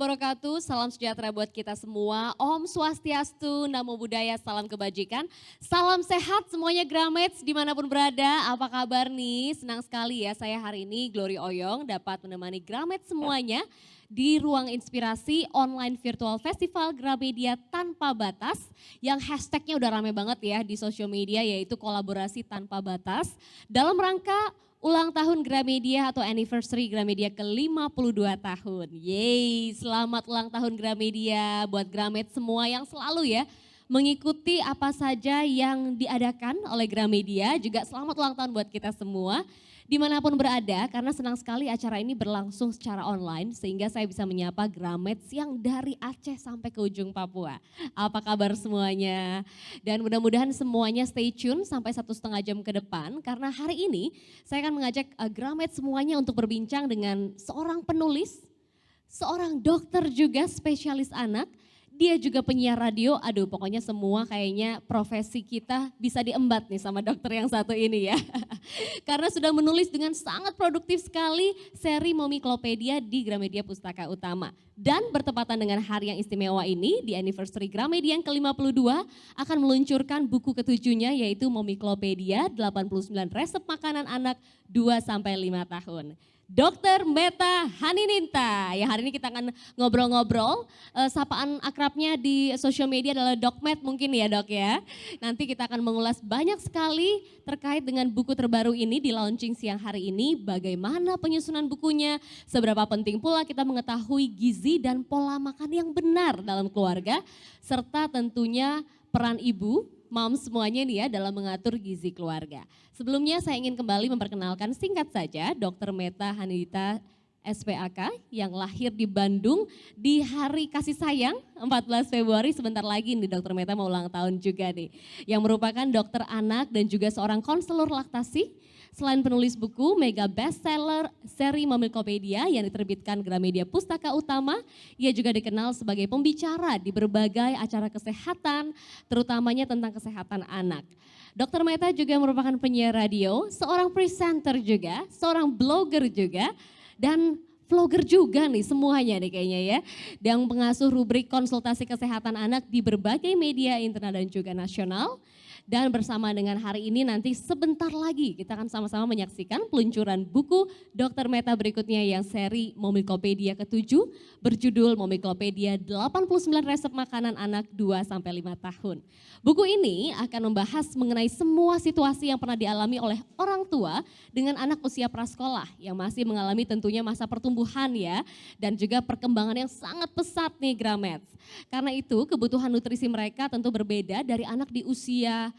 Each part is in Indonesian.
wabarakatuh, salam sejahtera buat kita semua. Om Swastiastu, Namo Buddhaya, salam kebajikan. Salam sehat semuanya Gramets dimanapun berada. Apa kabar nih? Senang sekali ya saya hari ini Glory Oyong dapat menemani Gramets semuanya di ruang inspirasi online virtual festival Gramedia Tanpa Batas yang hashtagnya udah rame banget ya di sosial media yaitu kolaborasi tanpa batas dalam rangka ulang tahun Gramedia atau anniversary Gramedia ke-52 tahun. Yeay, selamat ulang tahun Gramedia buat Gramet semua yang selalu ya mengikuti apa saja yang diadakan oleh Gramedia. Juga selamat ulang tahun buat kita semua dimanapun berada karena senang sekali acara ini berlangsung secara online sehingga saya bisa menyapa Gramets yang dari Aceh sampai ke ujung Papua. Apa kabar semuanya? Dan mudah-mudahan semuanya stay tune sampai 1,5 jam ke depan karena hari ini saya akan mengajak Gramets semuanya untuk berbincang dengan seorang penulis, seorang dokter juga spesialis anak, dia juga penyiar radio, aduh pokoknya semua kayaknya profesi kita bisa diembat nih sama dokter yang satu ini ya. Karena sudah menulis dengan sangat produktif sekali seri Momiklopedia di Gramedia Pustaka Utama. Dan bertepatan dengan hari yang istimewa ini, di anniversary Gramedia yang ke-52 akan meluncurkan buku ketujuhnya yaitu Momiklopedia 89 Resep Makanan Anak 2-5 tahun. Dr. Meta Hanininta, ya hari ini kita akan ngobrol-ngobrol, sapaan akrabnya di sosial media adalah Dokmed mungkin ya dok ya. Nanti kita akan mengulas banyak sekali terkait dengan buku terbaru ini di launching siang hari ini, bagaimana penyusunan bukunya, seberapa penting pula kita mengetahui gizi dan pola makan yang benar dalam keluarga, serta tentunya peran ibu, moms semuanya nih ya dalam mengatur gizi keluarga. Sebelumnya saya ingin kembali memperkenalkan singkat saja Dr. Meta Hanininta SPAK yang lahir di Bandung di hari kasih sayang 14 Februari sebentar lagi nih Dr. Meta mau ulang tahun juga nih. Yang merupakan dokter anak dan juga seorang konselor laktasi. Selain penulis buku mega bestseller seri Momiklopedia yang diterbitkan Gramedia Pustaka Utama, ia juga dikenal sebagai pembicara di berbagai acara kesehatan, terutamanya tentang kesehatan anak. Dr. Meta juga merupakan penyiar radio, seorang presenter juga, seorang blogger juga, dan vlogger juga nih semuanya nih kayaknya ya. Dan pengasuh rubrik konsultasi kesehatan anak di berbagai media internal dan juga nasional. Dan bersama dengan hari ini nanti sebentar lagi kita akan sama-sama menyaksikan peluncuran buku Dr. Meta berikutnya yang seri Momiklopedia ke-7 berjudul Momiklopedia 89 Resep Makanan Anak 2-5 tahun. Buku ini akan membahas mengenai semua situasi yang pernah dialami oleh orang tua dengan anak usia prasekolah yang masih mengalami tentunya masa pertumbuhan ya dan juga perkembangan yang sangat pesat nih Gramets. Karena itu kebutuhan nutrisi mereka tentu berbeda dari anak di usia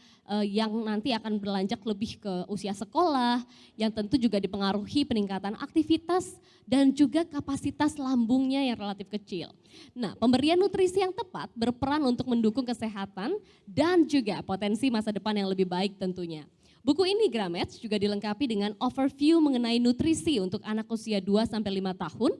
yang nanti akan berlanjut lebih ke usia sekolah yang tentu juga dipengaruhi peningkatan aktivitas dan juga kapasitas lambungnya yang relatif kecil. Nah, pemberian nutrisi yang tepat berperan untuk mendukung kesehatan dan juga potensi masa depan yang lebih baik tentunya. Buku ini Gramets juga dilengkapi dengan overview mengenai nutrisi untuk anak usia 2-5 tahun.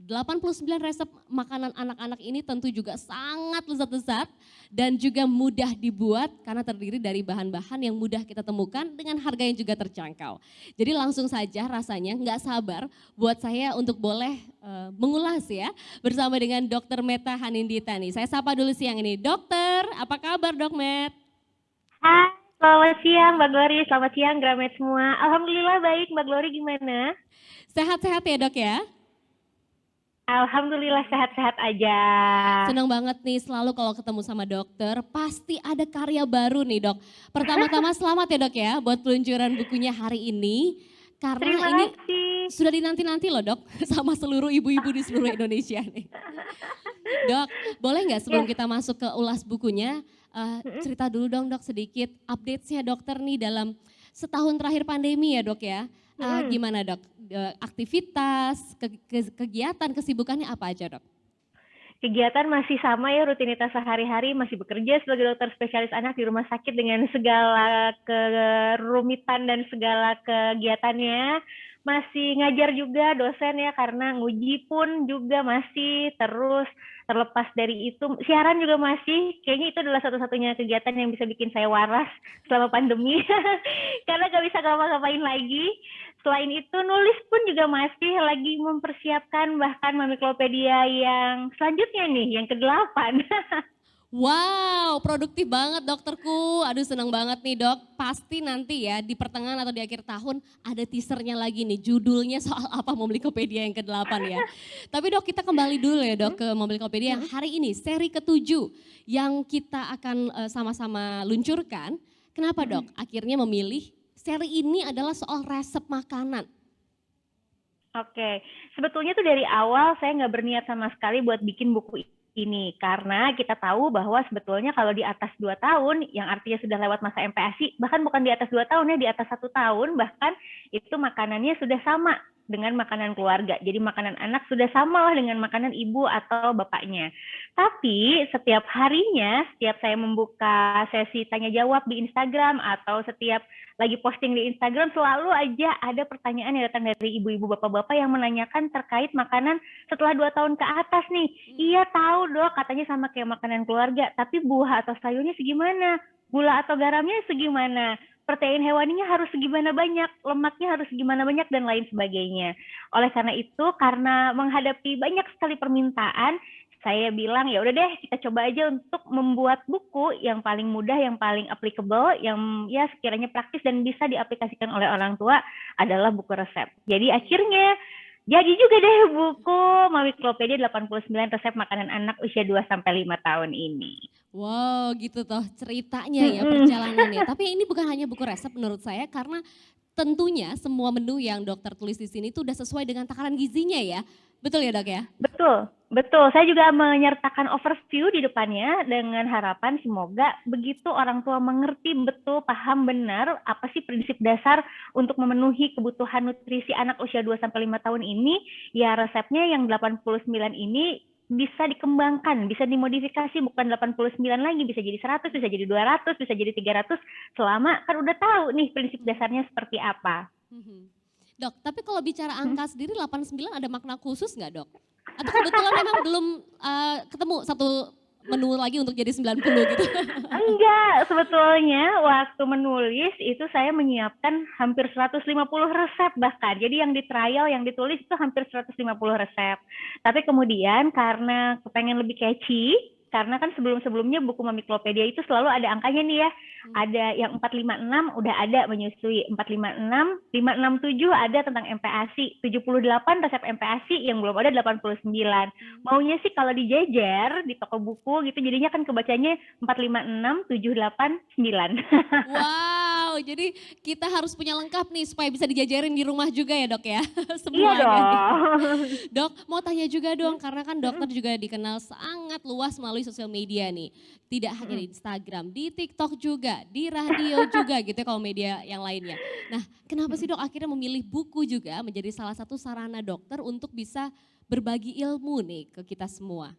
89 resep makanan anak-anak ini tentu juga sangat lezat-lezat dan juga mudah dibuat karena terdiri dari bahan-bahan yang mudah kita temukan dengan harga yang juga terjangkau. Jadi langsung saja rasanya nggak sabar buat saya untuk boleh mengulas ya bersama dengan Dr. Meta Hanininta nih. Saya sapa dulu siang ini. Dokter, apa kabar Dok Met? Hai, selamat siang Mbak Glory, selamat siang Gramet semua. Alhamdulillah baik, Mbak Glory gimana? Sehat-sehat ya Dok ya? Alhamdulillah sehat-sehat aja. Senang banget nih selalu kalau ketemu sama dokter, pasti ada karya baru nih dok. Pertama-tama selamat ya dok ya buat peluncuran bukunya hari ini. Karena Terima ini kasih. sudah dinanti-nanti loh dok sama seluruh ibu-ibu di seluruh Indonesia nih. Dok, boleh nggak sebelum kita masuk ke ulas bukunya, cerita dulu dong dok sedikit update-nya dokter nih dalam setahun terakhir pandemi ya dok ya. Gimana dok, aktivitas, kegiatan, kesibukannya apa aja dok? Kegiatan masih sama ya, rutinitas sehari-hari, masih bekerja sebagai dokter spesialis anak di rumah sakit dengan segala kerumitan dan segala kegiatannya. Masih ngajar juga dosen ya, karena nguji pun juga masih terus. Terlepas dari itu, siaran juga masih, kayaknya itu adalah satu-satunya kegiatan yang bisa bikin saya waras selama pandemi. Karena gak bisa ngapa-ngapain lagi. Selain itu nulis pun juga masih lagi mempersiapkan bahkan Mamiklopedia yang selanjutnya nih, yang ke-8. Wow, produktif banget dokterku. Aduh senang banget nih dok. Pasti nanti ya di pertengahan atau di akhir tahun ada teasernya lagi nih. Judulnya soal apa Momlikopedia yang ke-8 ya. Tapi dok kita kembali dulu ya dok ke Momlikopedia yang hari ini seri ke-7 yang kita akan sama-sama luncurkan. Kenapa dok akhirnya memilih seri ini adalah soal resep makanan? Oke, sebetulnya tuh dari awal saya nggak berniat sama sekali buat bikin buku ini karena kita tahu bahwa sebetulnya kalau di atas 2 tahun yang artinya sudah lewat masa MPASI, bahkan bukan di atas 2 tahun ya, di atas 1 tahun bahkan itu makanannya sudah sama dengan makanan keluarga. Jadi makanan anak sudah sama lah dengan makanan ibu atau bapaknya. Tapi setiap harinya, setiap saya membuka sesi tanya jawab di Instagram atau setiap lagi posting di Instagram, selalu aja ada pertanyaan yang datang dari ibu-ibu bapak-bapak yang menanyakan terkait makanan setelah 2 tahun ke atas nih. Iya tahu dok, katanya sama kayak makanan keluarga, tapi buah atau sayurnya segimana? Gula atau garamnya segimana? Protein hewaninya harus segimana banyak? Lemaknya harus segimana banyak? Dan lain sebagainya. Oleh karena itu, karena menghadapi banyak sekali permintaan, saya bilang ya udah deh kita coba aja untuk membuat buku yang paling mudah, yang paling applicable, yang ya sekiranya praktis dan bisa diaplikasikan oleh orang tua adalah buku resep. Jadi akhirnya jadi juga deh buku Mamiklopedia 89 resep makanan anak usia 2-5 tahun ini. Wow gitu toh ceritanya ya perjalanannya. Tapi ini bukan hanya buku resep menurut saya karena tentunya semua menu yang dokter tulis di sini itu udah sesuai dengan takaran gizinya ya. Betul ya dok ya? Betul, betul. Saya juga menyertakan overview di depannya dengan harapan semoga begitu orang tua mengerti betul, paham benar apa sih prinsip dasar untuk memenuhi kebutuhan nutrisi anak usia 2-5 tahun ini, ya resepnya yang 89 ini bisa dikembangkan, bisa dimodifikasi bukan 89 lagi, bisa jadi 100, bisa jadi 200, bisa jadi 300 selama kan udah tahu nih prinsip dasarnya seperti apa. Dok, tapi kalau bicara angka sendiri 89 ada makna khusus nggak dok? Atau kebetulan memang belum ketemu satu menu lagi untuk jadi 90 gitu? Enggak, sebetulnya waktu menulis itu saya menyiapkan hampir 150 resep bahkan. Jadi yang di trial, yang ditulis itu hampir 150 resep. Tapi kemudian karena kepengen lebih catchy, karena kan sebelum-sebelumnya buku Mamiklopedia itu selalu ada angkanya nih ya. Ada yang 456 udah ada menyusui, 456, 567 ada tentang MPASI, 78 resep MPASI yang belum ada 89. Maunya sih kalau dijejer di toko buku gitu jadinya kan kebacanya 456, 78, 9. Wow, jadi kita harus punya lengkap nih supaya bisa dijajarin di rumah juga ya dok ya? Iya Semuanya dong. nih. Dok, mau tanya juga dong, karena kan dokter juga dikenal sangat luas melalui sosial media nih. Tidak hanya di Instagram, di TikTok juga, di radio juga gitu ya kalau media yang lainnya. Nah, kenapa sih dok akhirnya memilih buku juga menjadi salah satu sarana dokter untuk bisa berbagi ilmu nih ke kita semua?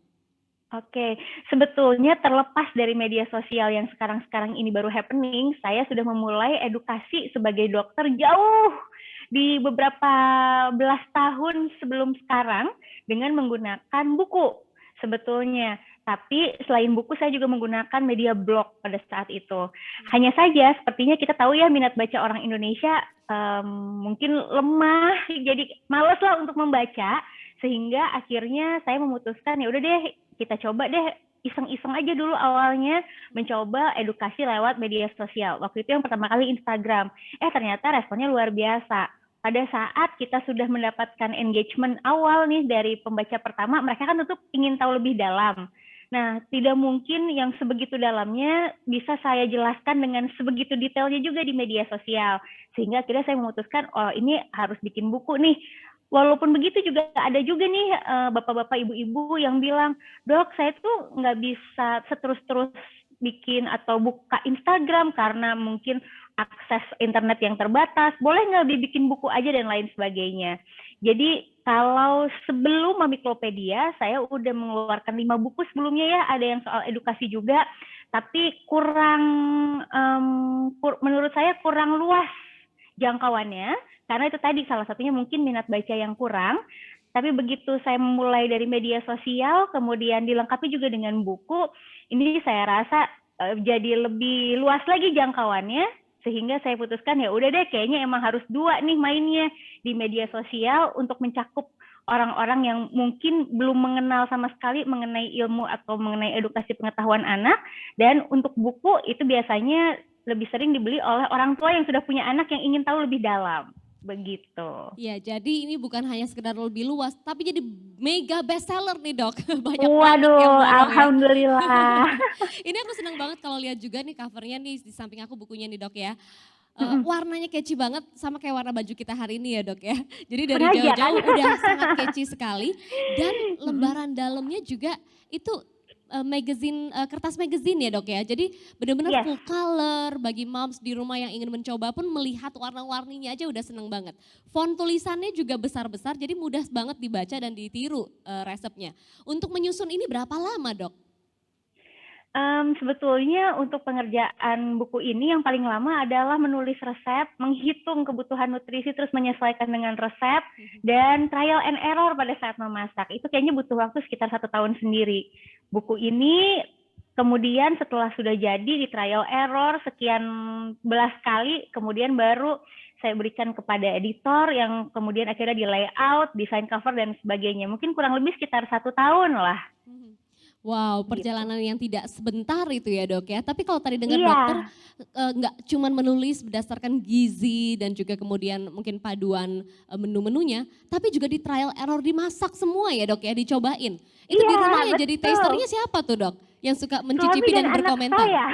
Oke, sebetulnya terlepas dari media sosial yang sekarang-sekarang ini baru happening, saya sudah memulai edukasi sebagai dokter jauh di beberapa belas tahun sebelum sekarang dengan menggunakan buku sebetulnya. Tapi selain buku saya juga menggunakan media blog pada saat itu. Hanya saja sepertinya kita tahu ya minat baca orang Indonesia mungkin lemah, jadi males lah untuk membaca. Sehingga akhirnya saya memutuskan ya udah deh kita coba deh iseng-iseng aja dulu awalnya mencoba edukasi lewat media sosial. Waktu itu yang pertama kali Instagram. Ternyata responnya luar biasa. Pada saat kita sudah mendapatkan engagement awal nih dari pembaca pertama, mereka kan tentu ingin tahu lebih dalam. Nah, tidak mungkin yang sebegitu dalamnya bisa saya jelaskan dengan sebegitu detailnya juga di media sosial. Sehingga akhirnya saya memutuskan, oh ini harus bikin buku nih. Walaupun begitu juga ada juga nih bapak-bapak ibu-ibu yang bilang, dok saya tuh nggak bisa seterus-terus bikin atau buka Instagram karena mungkin akses internet yang terbatas, boleh nggak dibikin buku aja dan lain sebagainya. Jadi kalau sebelum Mamiklopedia, saya udah mengeluarkan 5 buku sebelumnya ya, ada yang soal edukasi juga, tapi menurut saya kurang luas jangkauannya, karena itu tadi salah satunya mungkin minat baca yang kurang, tapi begitu saya memulai dari media sosial, kemudian dilengkapi juga dengan buku, ini saya rasa jadi lebih luas lagi jangkauannya, Sehingga saya putuskan ya udah deh kayaknya emang harus 2 nih mainnya di media sosial untuk mencakup orang-orang yang mungkin belum mengenal sama sekali mengenai ilmu atau mengenai edukasi pengetahuan anak, dan untuk buku itu biasanya lebih sering dibeli oleh orang tua yang sudah punya anak yang ingin tahu lebih dalam. Begitu. Ya, jadi ini bukan hanya sekedar lebih luas, tapi jadi mega bestseller nih dok. Banyak banget yang Waduh, borong ya. alhamdulillah. Ini aku senang banget kalau lihat juga nih covernya nih di samping aku bukunya nih dok ya. Mm-mm. Warnanya catchy banget sama kayak warna baju kita hari ini ya dok ya. Jadi dari Sengaja kan? jauh-jauh udah sangat catchy sekali. Dan Mm-mm. lembaran dalamnya juga itu kertas magazine ya dok ya. Jadi benar-benar Yes. full color bagi moms di rumah yang ingin mencoba pun melihat warna-warninya aja udah seneng banget. Font tulisannya juga besar-besar jadi mudah banget dibaca dan ditiru resepnya. Untuk menyusun ini berapa lama dok? Sebetulnya untuk pengerjaan buku ini yang paling lama adalah menulis resep, menghitung kebutuhan nutrisi, terus menyesuaikan dengan resep, dan trial and error pada saat memasak. Itu kayaknya butuh waktu sekitar 1 tahun sendiri. Buku ini kemudian setelah sudah jadi di trial error sekian belas kali, kemudian baru saya berikan kepada editor yang kemudian akhirnya di layout, desain cover dan sebagainya. Mungkin kurang lebih sekitar 1 tahun lah. Wow, Gitu. perjalanan yang tidak sebentar itu ya dok ya. Tapi kalau tadi dengar Iya. dokter nggak cuma menulis berdasarkan gizi dan juga kemudian mungkin paduan menu-menunya, tapi juga di trial error dimasak semua ya dok ya, dicobain. Itu di Iya, rumah yang jadi betul. tasternya siapa tuh dok? Yang suka Suami mencicipi dan dan anak berkomentar? saya.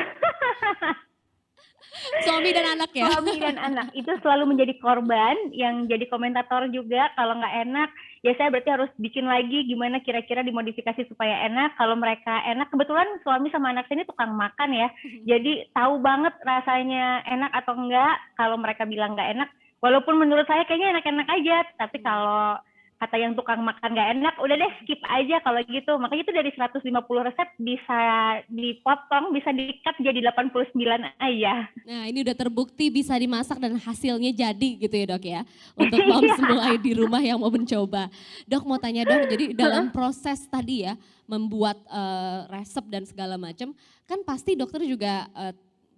Suami dan anak ya? Suami dan anak itu selalu menjadi korban yang jadi komentator juga. Kalau nggak enak, ya saya berarti harus bikin lagi gimana kira-kira dimodifikasi supaya enak. Kalau mereka enak, kebetulan suami sama anak saya ini tukang makan ya. Jadi tahu banget rasanya enak atau enggak. Kalau mereka bilang nggak enak, walaupun menurut saya kayaknya enak-enak aja. Tapi kalau kata yang tukang makan nggak enak, udah deh skip aja kalau gitu. Makanya itu dari 150 resep bisa dipotong, bisa di-cut jadi 89 aja. Nah ini udah terbukti bisa dimasak dan hasilnya jadi gitu ya dok ya. Untuk moms mulai di rumah yang mau mencoba. Dok mau tanya dong, jadi dalam proses tadi ya membuat resep dan segala macam, kan pasti dokter juga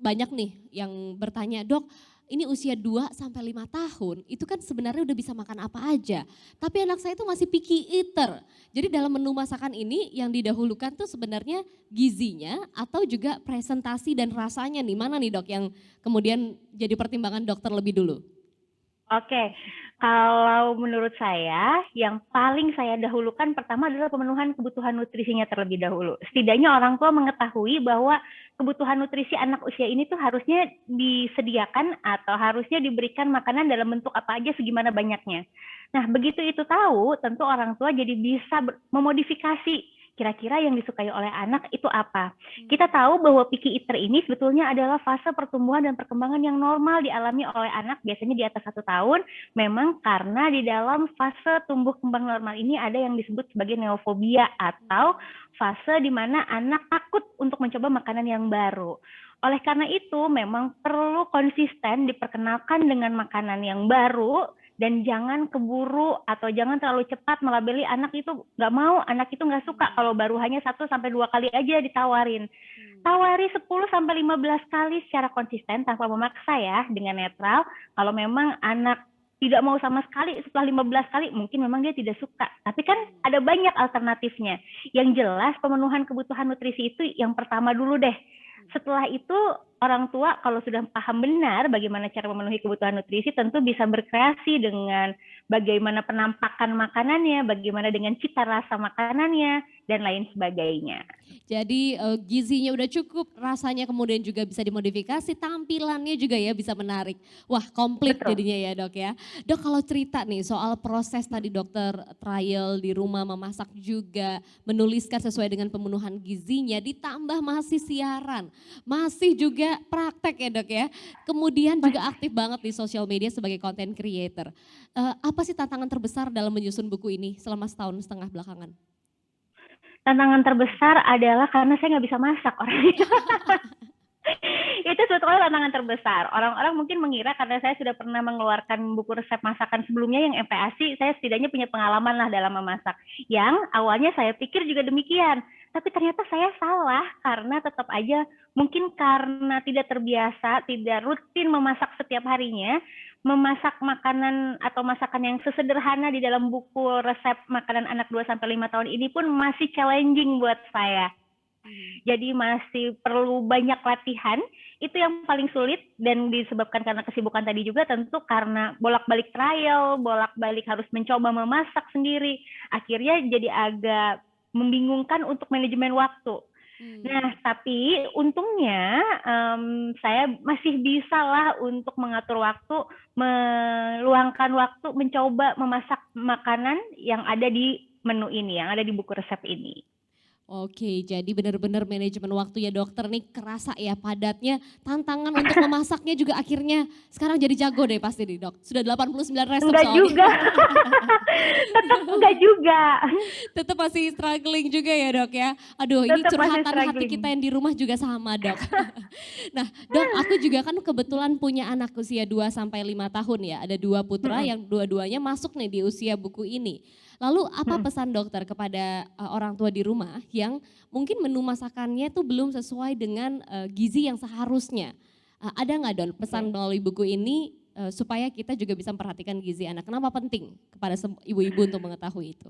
banyak nih yang bertanya, dok ini usia 2 sampai 5 tahun, itu kan sebenarnya udah bisa makan apa aja. Tapi anak saya itu masih picky eater. Jadi dalam menu masakan ini yang didahulukan tuh sebenarnya gizinya atau juga presentasi dan rasanya nih. Mana nih dok yang kemudian jadi pertimbangan dokter lebih dulu? Oke, kalau menurut saya yang paling saya dahulukan pertama adalah pemenuhan kebutuhan nutrisinya terlebih dahulu. Setidaknya orang tua mengetahui bahwa kebutuhan nutrisi anak usia ini tuh harusnya disediakan atau harusnya diberikan makanan dalam bentuk apa aja segimana banyaknya. Nah, begitu itu tahu, tentu orang tua jadi bisa memodifikasi kira-kira yang disukai oleh anak itu apa. Kita tahu bahwa picky eater ini sebetulnya adalah fase pertumbuhan dan perkembangan yang normal dialami oleh anak biasanya di atas 1 tahun. Memang karena di dalam fase tumbuh kembang normal ini ada yang disebut sebagai neofobia atau fase di mana anak takut untuk mencoba makanan yang baru. Oleh karena itu memang perlu konsisten diperkenalkan dengan makanan yang baru dan jangan keburu atau jangan terlalu cepat melabeli anak itu nggak mau, anak itu nggak suka kalau baru hanya 1 sampai 2 kali aja ditawarin. Tawari 10 sampai 15 kali secara konsisten tanpa memaksa ya, dengan netral. Kalau memang anak tidak mau sama sekali setelah 15 kali, mungkin memang dia tidak suka. Tapi kan ada banyak alternatifnya. Yang jelas pemenuhan kebutuhan nutrisi itu yang pertama dulu deh. Setelah itu orang tua kalau sudah paham benar bagaimana cara memenuhi kebutuhan nutrisi tentu bisa berkreasi dengan bagaimana penampakan makanannya, bagaimana dengan cita rasa makanannya, dan lain sebagainya. Jadi gizinya udah cukup, rasanya kemudian juga bisa dimodifikasi, tampilannya juga ya bisa menarik. Wah komplit Betul. jadinya ya dok ya. Dok kalau cerita nih soal proses tadi dokter trial di rumah memasak juga, menuliskan sesuai dengan pemenuhan gizinya, ditambah masih siaran, masih juga praktek ya dok ya. Kemudian juga aktif banget di sosial media sebagai content creator. Apa sih tantangan terbesar dalam menyusun buku ini selama 1,5 tahun belakangan? Tantangan terbesar adalah karena saya nggak bisa masak orangnya. Itu sebetulnya tantangan terbesar. Orang-orang mungkin mengira karena saya sudah pernah mengeluarkan buku resep masakan sebelumnya yang MPASI, saya setidaknya punya pengalaman lah dalam memasak. Yang awalnya saya pikir juga demikian. tapi ternyata saya salah karena tetap aja mungkin karena tidak terbiasa, tidak rutin memasak setiap harinya, memasak makanan atau masakan yang sesederhana di dalam buku resep makanan anak 2 sampai 5 tahun ini pun masih challenging buat saya. Jadi masih perlu banyak latihan, itu yang paling sulit dan disebabkan karena kesibukan tadi juga tentu karena bolak-balik trial, bolak-balik harus mencoba memasak sendiri, akhirnya jadi agak membingungkan untuk manajemen waktu. Nah, tapi untungnya saya masih bisa lah untuk mengatur waktu, meluangkan waktu, mencoba memasak makanan yang ada di menu ini, yang ada di buku resep ini. Oke, jadi benar-benar manajemen waktu ya dokter nih kerasa ya padatnya, tantangan untuk memasaknya juga akhirnya sekarang jadi jago deh pasti nih dok. Sudah 89 resep Enggak soalnya. juga, tetap enggak juga. Tetap masih struggling juga ya dok ya. Aduh ini Tetap masih curhatan hati struggling. kita yang di rumah juga sama dok. Nah dok aku juga kan kebetulan punya anak usia 2 sampai 5 tahun ya. Ada 2 putra yang dua-duanya masuk nih di usia buku ini. Lalu apa pesan dokter kepada orang tua di rumah yang mungkin menu masakannya tuh belum sesuai dengan gizi yang seharusnya? Ada nggak Don pesan melalui buku ini supaya kita juga bisa memperhatikan gizi anak? Kenapa penting kepada ibu-ibu untuk mengetahui itu?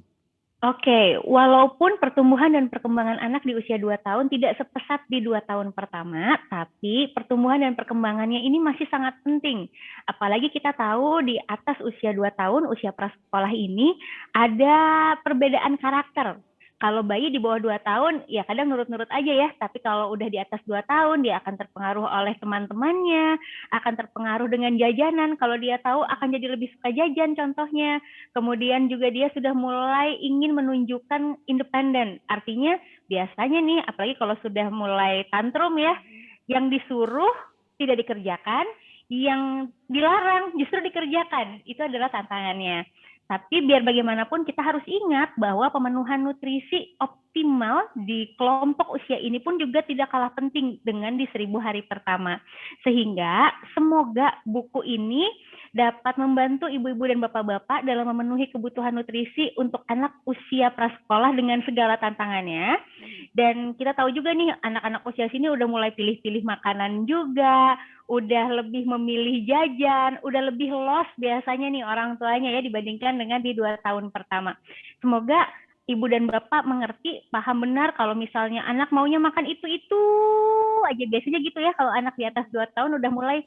Oke, walaupun pertumbuhan dan perkembangan anak di usia 2 tahun tidak sepesat di 2 tahun pertama, tapi pertumbuhan dan perkembangannya ini masih sangat penting. Apalagi kita tahu di atas usia 2 tahun, usia prasekolah ini ada perbedaan karakter. Kalau bayi di bawah 2 tahun, ya kadang nurut-nurut aja ya, tapi kalau udah di atas 2 tahun, dia akan terpengaruh oleh teman-temannya, akan terpengaruh dengan jajanan, kalau dia tahu akan jadi lebih suka jajan contohnya. Kemudian juga dia sudah mulai ingin menunjukkan independen, artinya biasanya nih, apalagi kalau sudah mulai tantrum ya, yang disuruh tidak dikerjakan, yang dilarang justru dikerjakan, itu adalah tantangannya. Tapi biar bagaimanapun kita harus ingat bahwa pemenuhan nutrisi optimal di kelompok usia ini pun juga tidak kalah penting dengan di 1000 hari pertama. Sehingga semoga buku ini dapat membantu ibu-ibu dan bapak-bapak dalam memenuhi kebutuhan nutrisi untuk anak usia prasekolah dengan segala tantangannya. Dan kita tahu juga nih anak-anak usia sini udah mulai pilih-pilih makanan juga, udah lebih memilih jajan, udah lebih lost biasanya nih orang tuanya ya dibandingkan dengan di 2 tahun pertama. Semoga ibu dan bapak mengerti, paham benar kalau misalnya anak maunya makan itu-itu aja. Biasanya gitu ya kalau anak di atas 2 tahun udah mulai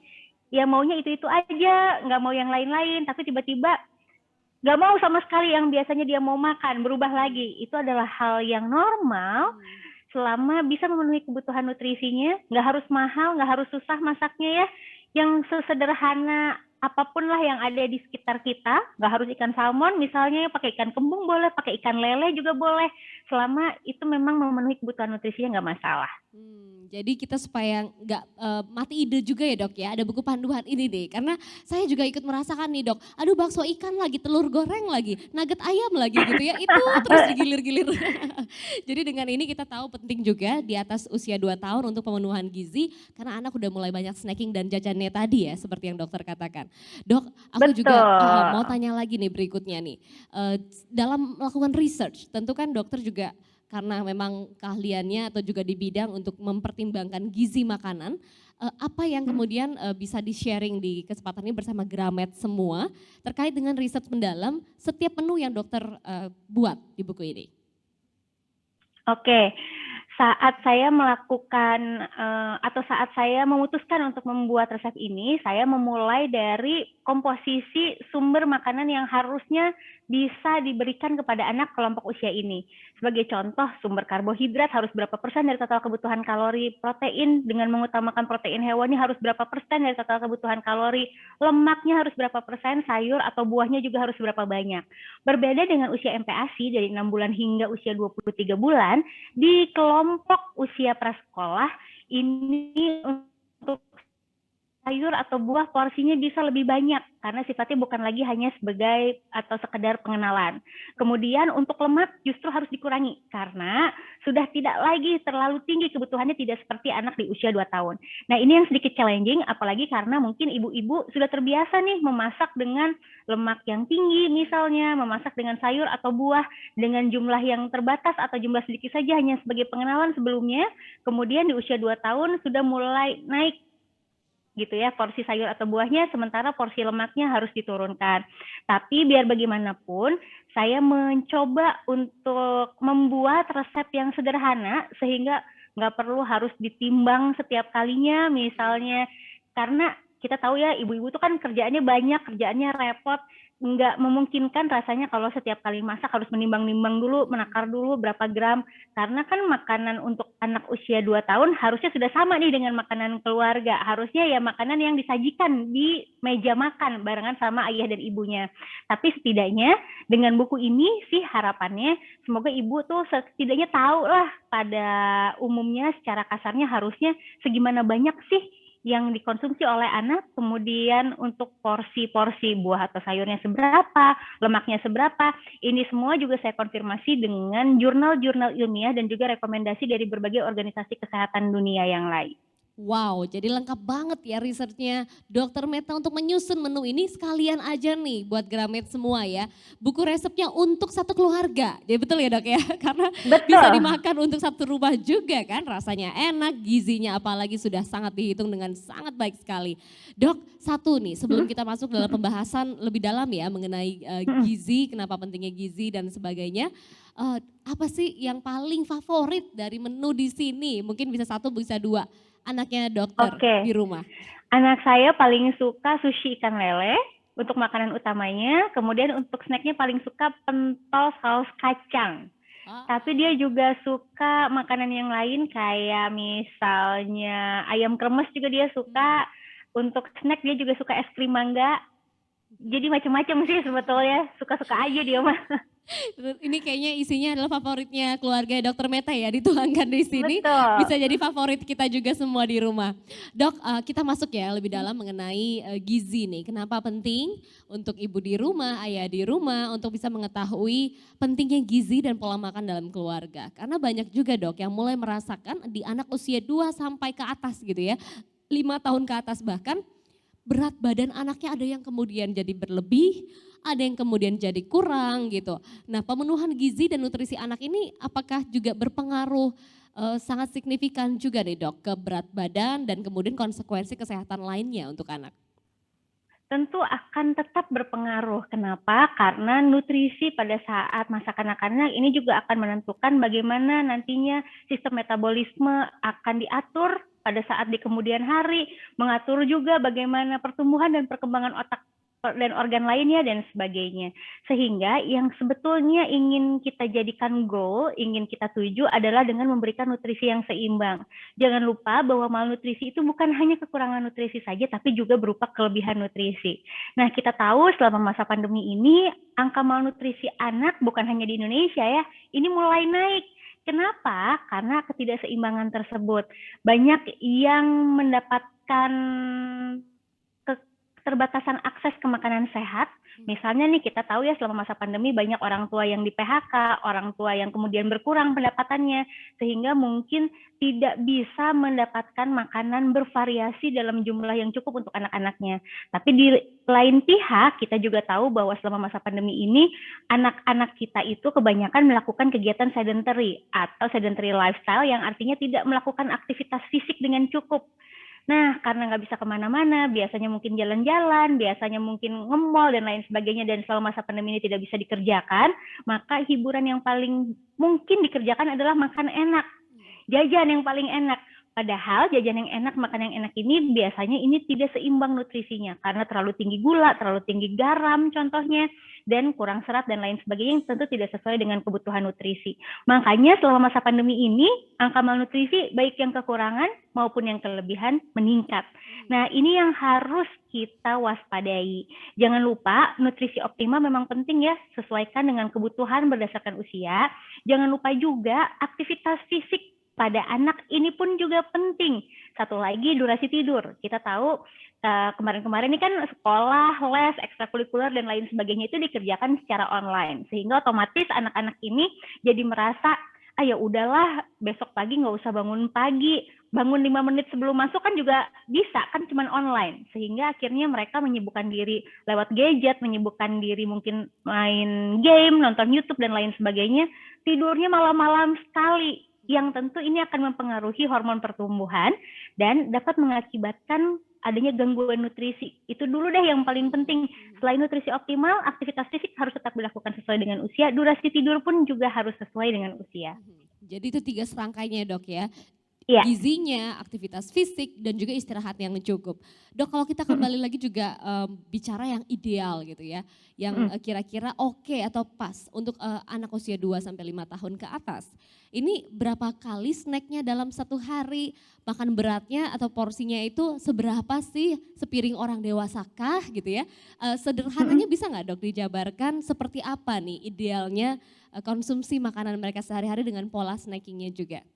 ya maunya itu-itu aja, nggak mau yang lain-lain, tapi tiba-tiba nggak mau sama sekali yang biasanya dia mau makan, berubah lagi. Itu adalah hal yang normal selama bisa memenuhi kebutuhan nutrisinya, nggak harus mahal, nggak harus susah masaknya ya, yang sesederhana apapun lah yang ada di sekitar kita, nggak harus ikan salmon misalnya, pakai ikan kembung boleh, pakai ikan lele juga boleh, selama itu memang memenuhi kebutuhan nutrisinya nggak masalah. Jadi kita supaya nggak mati ide juga ya dok ya, ada buku panduan ini deh. Karena saya juga ikut merasakan nih dok, aduh bakso ikan lagi, telur goreng lagi, nugget ayam lagi gitu ya, itu terus digilir-gilir. Jadi dengan ini kita tahu penting juga di atas usia 2 tahun untuk pemenuhan gizi, karena anak udah mulai banyak snacking dan jajannya tadi ya, seperti yang dokter katakan. Dok, aku juga mau tanya lagi nih berikutnya nih, dalam melakukan research, tentu kan dokter juga karena memang keahliannya atau juga di bidang untuk mempertimbangkan gizi makanan, apa yang kemudian bisa di-sharing di kesempatan ini bersama Gramet semua terkait dengan riset mendalam setiap menu yang dokter buat di buku ini? Oke, saat saya melakukan atau saat saya memutuskan untuk membuat resep ini, saya memulai dari komposisi sumber makanan yang harusnya bisa diberikan kepada anak kelompok usia ini. Sebagai contoh, sumber karbohidrat harus berapa persen dari total kebutuhan kalori, protein dengan mengutamakan protein hewani harus berapa persen dari total kebutuhan kalori, lemaknya harus berapa persen, sayur atau buahnya juga harus berapa banyak. Berbeda dengan usia MPASI dari 6 bulan hingga usia 23 bulan, di kelompok usia prasekolah ini untuk sayur atau buah porsinya bisa lebih banyak karena sifatnya bukan lagi hanya sebagai atau sekedar pengenalan. Kemudian untuk lemak justru harus dikurangi karena sudah tidak lagi terlalu tinggi kebutuhannya, tidak seperti anak di usia 2 tahun. Nah, ini yang sedikit challenging apalagi karena mungkin ibu-ibu sudah terbiasa nih memasak dengan lemak yang tinggi misalnya, memasak dengan sayur atau buah dengan jumlah yang terbatas atau jumlah sedikit saja hanya sebagai pengenalan sebelumnya. Kemudian di usia 2 tahun sudah mulai naik gitu ya porsi sayur atau buahnya, sementara porsi lemaknya harus diturunkan. Tapi biar bagaimanapun saya mencoba untuk membuat resep yang sederhana sehingga nggak perlu harus ditimbang setiap kalinya misalnya, karena kita tahu ya ibu-ibu tuh kan kerjaannya banyak, kerjaannya repot, nggak memungkinkan rasanya kalau setiap kali masak harus menimbang-nimbang dulu, menakar dulu berapa gram, karena kan makanan untuk anak usia 2 tahun harusnya sudah sama nih dengan makanan keluarga. Harusnya ya makanan yang disajikan di meja makan barengan sama ayah dan ibunya. Tapi setidaknya dengan buku ini sih harapannya semoga ibu tuh setidaknya tahu lah pada umumnya secara kasarnya harusnya segimana banyak sih yang dikonsumsi oleh anak, kemudian untuk porsi-porsi buah atau sayurnya seberapa, lemaknya seberapa. Ini semua juga saya konfirmasi dengan jurnal-jurnal ilmiah dan juga rekomendasi dari berbagai organisasi kesehatan dunia yang lain. Wow, jadi lengkap banget ya researchnya Dokter Meta untuk menyusun menu ini sekalian aja nih buat Gramet semua ya. Buku resepnya untuk satu keluarga, jadi betul ya dok ya? Karena Betul. bisa dimakan untuk satu rumah juga kan, rasanya enak, gizinya apalagi sudah sangat dihitung dengan sangat baik sekali. Dok, satu nih sebelum kita masuk dalam pembahasan lebih dalam ya mengenai gizi, kenapa pentingnya gizi dan sebagainya. Apa sih yang paling favorit dari menu di sini? Mungkin bisa satu, bisa dua. Anaknya dokter di rumah. Anak saya paling suka sushi ikan lele untuk makanan utamanya, kemudian untuk snacknya paling suka pentol saus kacang. Tapi dia juga suka makanan yang lain kayak misalnya ayam kremes juga dia suka. Untuk snack dia juga suka es krim mangga. Jadi macam-macam sih sebetulnya, suka-suka aja dia mah. Ini kayaknya isinya adalah favoritnya keluarga Dokter Meta ya, dituangkan di sini. Betul. Bisa jadi favorit kita juga semua di rumah. Dok, kita masuk ya lebih dalam mengenai gizi nih. Kenapa penting untuk ibu di rumah, ayah di rumah untuk bisa mengetahui pentingnya gizi dan pola makan dalam keluarga. Karena banyak juga dok yang mulai merasakan di anak usia 2 sampai ke atas gitu ya. 5 tahun ke atas bahkan berat badan anaknya ada yang kemudian jadi berlebih, ada yang kemudian jadi kurang gitu. Nah pemenuhan gizi dan nutrisi anak ini apakah juga berpengaruh sangat signifikan juga nih dok ke berat badan dan kemudian konsekuensi kesehatan lainnya untuk anak? Tentu akan tetap berpengaruh. Kenapa? Karena nutrisi pada saat masa kanak-kanak ini juga akan menentukan bagaimana nantinya sistem metabolisme akan diatur pada saat di kemudian hari, mengatur juga bagaimana pertumbuhan dan perkembangan otak dan organ lainnya dan sebagainya. Sehingga yang sebetulnya ingin kita jadikan goal, ingin kita tuju adalah dengan memberikan nutrisi yang seimbang. Jangan lupa bahwa malnutrisi itu bukan hanya kekurangan nutrisi saja, tapi juga berupa kelebihan nutrisi. Nah, kita tahu selama masa pandemi ini, angka malnutrisi anak bukan hanya di Indonesia ya, ini mulai naik. Kenapa? Karena ketidakseimbangan tersebut. Banyak yang mendapatkan keterbatasan akses ke makanan sehat. Misalnya nih kita tahu ya selama masa pandemi banyak orang tua yang di PHK, orang tua yang kemudian berkurang pendapatannya, sehingga mungkin tidak bisa mendapatkan makanan bervariasi dalam jumlah yang cukup untuk anak-anaknya. Tapi di lain pihak kita juga tahu bahwa selama masa pandemi ini anak-anak kita itu kebanyakan melakukan kegiatan sedentary atau sedentary lifestyle yang artinya tidak melakukan aktivitas fisik dengan cukup. Nah, karena nggak bisa kemana-mana, biasanya mungkin jalan-jalan, biasanya mungkin nge-mall dan lain sebagainya, dan selama masa pandemi ini tidak bisa dikerjakan, maka hiburan yang paling mungkin dikerjakan adalah makan enak, jajan yang paling enak. Padahal jajan yang enak, makan yang enak ini biasanya ini tidak seimbang nutrisinya, karena terlalu tinggi gula, terlalu tinggi garam contohnya, dan kurang serat dan lain sebagainya yang tentu tidak sesuai dengan kebutuhan nutrisi. Makanya selama masa pandemi ini, angka malnutrisi baik yang kekurangan maupun yang kelebihan meningkat. Nah, ini yang harus kita waspadai. Jangan lupa nutrisi optimal memang penting ya, sesuaikan dengan kebutuhan berdasarkan usia. Jangan lupa juga aktivitas fisik pada anak ini pun juga penting. Satu lagi durasi tidur. Kita tahu kemarin-kemarin ini kan sekolah, les, ekstrakurikuler dan lain sebagainya itu dikerjakan secara online. Sehingga otomatis anak-anak ini jadi merasa, ah ya udahlah besok pagi nggak usah bangun pagi, bangun 5 menit sebelum masuk kan juga bisa, kan cuman online. Sehingga akhirnya mereka menyibukkan diri lewat gadget, menyibukkan diri mungkin main game, nonton YouTube dan lain sebagainya. Tidurnya malam-malam sekali, yang tentu ini akan mempengaruhi hormon pertumbuhan dan dapat mengakibatkan adanya gangguan nutrisi. Itu dulu deh yang paling penting. Selain nutrisi optimal, aktivitas fisik harus tetap dilakukan sesuai dengan usia, durasi tidur pun juga harus sesuai dengan usia. Jadi itu 3 serangkainya dok ya. Iya. Gizinya, aktivitas fisik, dan juga istirahat yang cukup. Dok, kalau kita kembali lagi juga bicara yang ideal gitu ya, yang kira-kira oke atau pas untuk anak usia 2-5 tahun ke atas. Ini berapa kali snacknya dalam satu hari, makan beratnya atau porsinya itu seberapa sih, sepiring orang dewasa kah gitu ya. Sederhananya bisa nggak dok dijabarkan seperti apa nih idealnya konsumsi makanan mereka sehari-hari dengan pola snackingnya juga?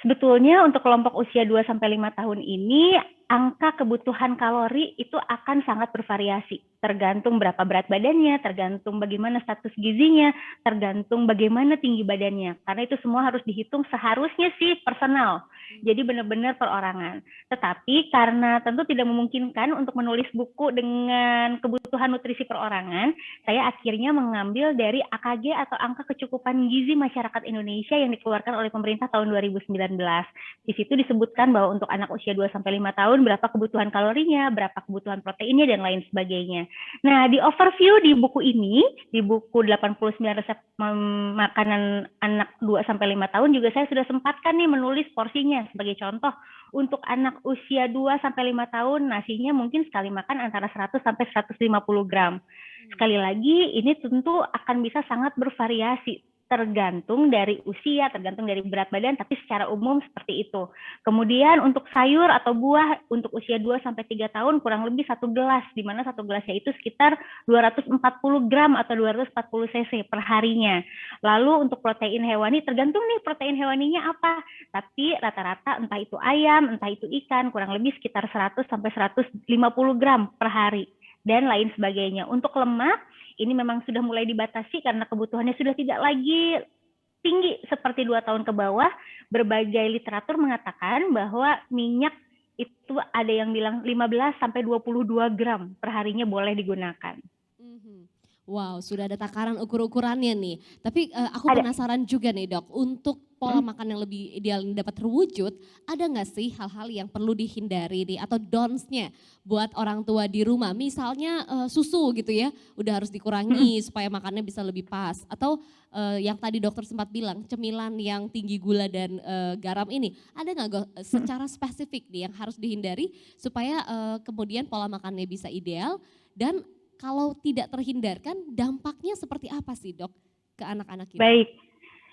Sebetulnya untuk kelompok usia 2-5 tahun ini, angka kebutuhan kalori itu akan sangat bervariasi. Tergantung berapa berat badannya, tergantung bagaimana status gizinya, tergantung bagaimana tinggi badannya. Karena itu semua harus dihitung seharusnya sih personal. Jadi benar-benar perorangan. Tetapi karena tentu tidak memungkinkan untuk menulis buku dengan kebutuhan nutrisi perorangan, saya akhirnya mengambil dari AKG atau angka kecukupan gizi masyarakat Indonesia yang dikeluarkan oleh pemerintah tahun 2019. Di situ disebutkan bahwa untuk anak usia 2-5 tahun berapa kebutuhan kalorinya, berapa kebutuhan proteinnya dan lain sebagainya. Nah, di overview di buku ini, di buku 89 resep makanan anak 2-5 tahun juga saya sudah sempatkan nih menulis porsinya. Sebagai contoh, untuk anak usia 2-5 tahun nasinya mungkin sekali makan antara 100 sampai 150 gram. Sekali lagi, ini tentu akan bisa sangat bervariasi, tergantung dari usia, tergantung dari berat badan, tapi secara umum seperti itu. Kemudian untuk sayur atau buah untuk usia 2-3 tahun kurang lebih 1 gelas, di mana 1 gelasnya itu sekitar 240 gram atau 240 cc per harinya. Lalu untuk protein hewani, tergantung nih protein hewaninya apa, tapi rata-rata entah itu ayam, entah itu ikan, kurang lebih sekitar 100 sampai 150 gram per hari dan lain sebagainya. Untuk lemak, ini memang sudah mulai dibatasi karena kebutuhannya sudah tidak lagi tinggi seperti 2 tahun ke bawah. Berbagai literatur mengatakan bahwa minyak itu ada yang bilang 15 sampai 22 gram per harinya boleh digunakan. Wow, sudah ada takaran ukur-ukurannya nih. Tapi aku penasaran juga nih dok, untuk pola makan yang lebih ideal dapat terwujud, ada nggak sih hal-hal yang perlu dihindari nih atau don'ts-nya buat orang tua di rumah? Misalnya susu gitu ya, udah harus dikurangi supaya makannya bisa lebih pas. Atau yang tadi dokter sempat bilang, cemilan yang tinggi gula dan garam ini, ada nggak secara spesifik nih yang harus dihindari supaya kemudian pola makannya bisa ideal dan kalau tidak terhindarkan, dampaknya seperti apa sih dok ke anak-anak kita? Baik,